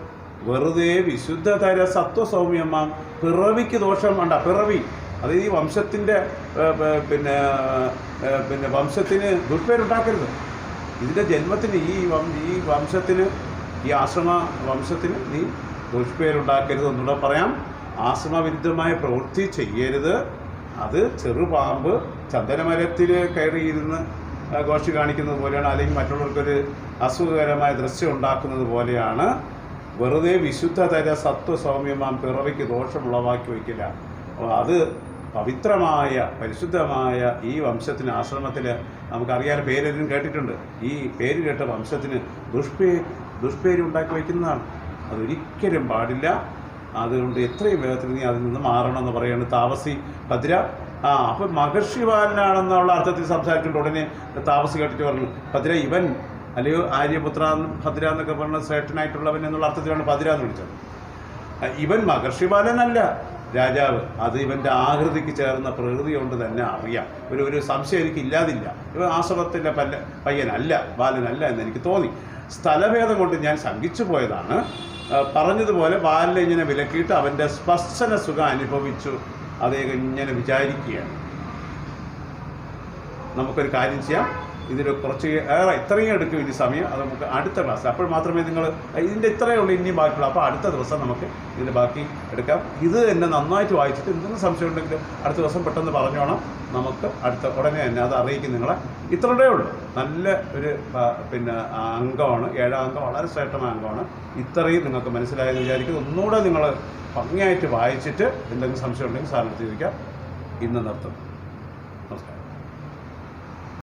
വെറുതെ വിശുദ്ധതര സത്വസൗമ്യമാം പിറവിക്ക് ദോഷം വേണ്ട. പിറവി അത് ഈ വംശത്തിൻ്റെ പിന്നെ വംശത്തിന് ദുഷ്പേരുണ്ടാക്കരുത്. ഇതിൻ്റെ ജന്മത്തിന് ഈ വംശത്തിന് ഈ ആശ്രമ വംശത്തിന് നീ ദുഷ്പേരുണ്ടാക്കരുത് എന്നുള്ളത് പറയാം. ആശ്രമവിരുദ്ധമായ പ്രവൃത്തി ചെയ്യരുത്. അത് ചെറുപാമ്പ് ചന്ദനമരത്തിൽ കയറിയിരുന്ന് ഘോഷി കാണിക്കുന്നത് പോലെയാണ്, അല്ലെങ്കിൽ മറ്റുള്ളവർക്കൊരു അസുഖകരമായ ദൃശ്യം ഉണ്ടാക്കുന്നത് പോലെയാണ്. വെറുതെ വിശുദ്ധതര സത്വസൗമ്യമാം പിറവിക്ക് ദോഷമുളവാക്കി വയ്ക്കില്ല. അത് പവിത്രമായ പരിശുദ്ധമായ ഈ വംശത്തിന് ആശ്രമത്തിൽ നമുക്കറിയാൻ പേരെല്ലാം കേട്ടിട്ടുണ്ട്. ഈ പേര് കേട്ട വംശത്തിന് ദുഷ്പേര് ഉണ്ടാക്കി വയ്ക്കുന്നതാണ്. അതൊരിക്കലും പാടില്ല. അതുകൊണ്ട് എത്രയും വേഗത്തിൽ നീ അതിൽ നിന്ന് മാറണമെന്ന് പറയുന്നത് താമസി ഭദ്ര. അപ്പം മഹർഷി ബാലനാണെന്നുള്ള അർത്ഥത്തിൽ സംസാരിച്ചിട്ടുണ്ട്. ഉടനെ താമസി കേട്ടിട്ട് പറഞ്ഞു, ഭദ്ര ഇവൻ അല്ലയോ ആര്യപുത്ര ഭദ്ര എന്നൊക്കെ പറഞ്ഞ ശ്രേഷ്ഠനായിട്ടുള്ളവൻ എന്നുള്ള അർത്ഥത്തിലാണ് ഭദ്ര എന്ന് വിളിച്ചത്. ഇവൻ മഹർഷി ബാലനല്ല രാജാവ്, അത് ഇവൻ്റെ ആകൃതിക്ക് ചേർന്ന പ്രകൃതി കൊണ്ട് തന്നെ അറിയാം. ഒരു സംശയം എനിക്ക് ഇല്ലാതില്ല. ഇവൻ ആശ്രമത്തിൻ്റെ പയ്യനല്ല, ബാലനല്ല എന്ന് എനിക്ക് തോന്നി. സ്ഥലഭേദം കൊണ്ട് ഞാൻ ശങ്കിച്ചു പോയതാണ്. പറഞ്ഞതുപോലെ ബാലിനെ ഇങ്ങനെ വിലക്കിയിട്ട് അവൻ്റെ സ്പർശന സുഖം അനുഭവിച്ചു അദ്ദേഹം ഇങ്ങനെ വിചാരിക്കുകയാണ്. നമുക്കൊരു കാര്യം ചെയ്യാം, ഇതിൽ കുറച്ച് ഇത്രയും എടുക്കും ഇനി സമയം. അത് നമുക്ക് അടുത്ത ക്ലാസ്, അപ്പോൾ മാത്രമേ നിങ്ങൾ ഇതിൻ്റെ ഇത്രയേ ഉള്ളൂ ഇനിയും ബാക്കിയുള്ളൂ. അപ്പോൾ അടുത്ത ദിവസം നമുക്ക് ഇതിൻ്റെ ബാക്കി എടുക്കാം. ഇത് എന്നെ നന്നായിട്ട് വായിച്ചിട്ട് എന്തെങ്കിലും സംശയം ഉണ്ടെങ്കിൽ അടുത്ത ദിവസം പെട്ടെന്ന് പറഞ്ഞോണം. നമുക്ക് ഉടനെ തന്നെ അത് അറിയിക്കും നിങ്ങളെ. ഇത്രയേ ഉള്ളൂ. നല്ല ഒരു അംഗമാണ്, 7ാം അംഗം, വളരെ ശ്രേഷ്ഠമായ അംഗമാണ്. ഇത്രയും നിങ്ങൾക്ക് മനസ്സിലായെന്ന് വിചാരിക്കുന്നത്. ഒന്നുകൂടെ നിങ്ങൾ ഭംഗിയായിട്ട് വായിച്ചിട്ട് എന്തെങ്കിലും സംശയം ഉണ്ടെങ്കിൽ സാറിന് ചോദിക്കാം. ഇന്ന് നിർത്തും. നമസ്കാരം.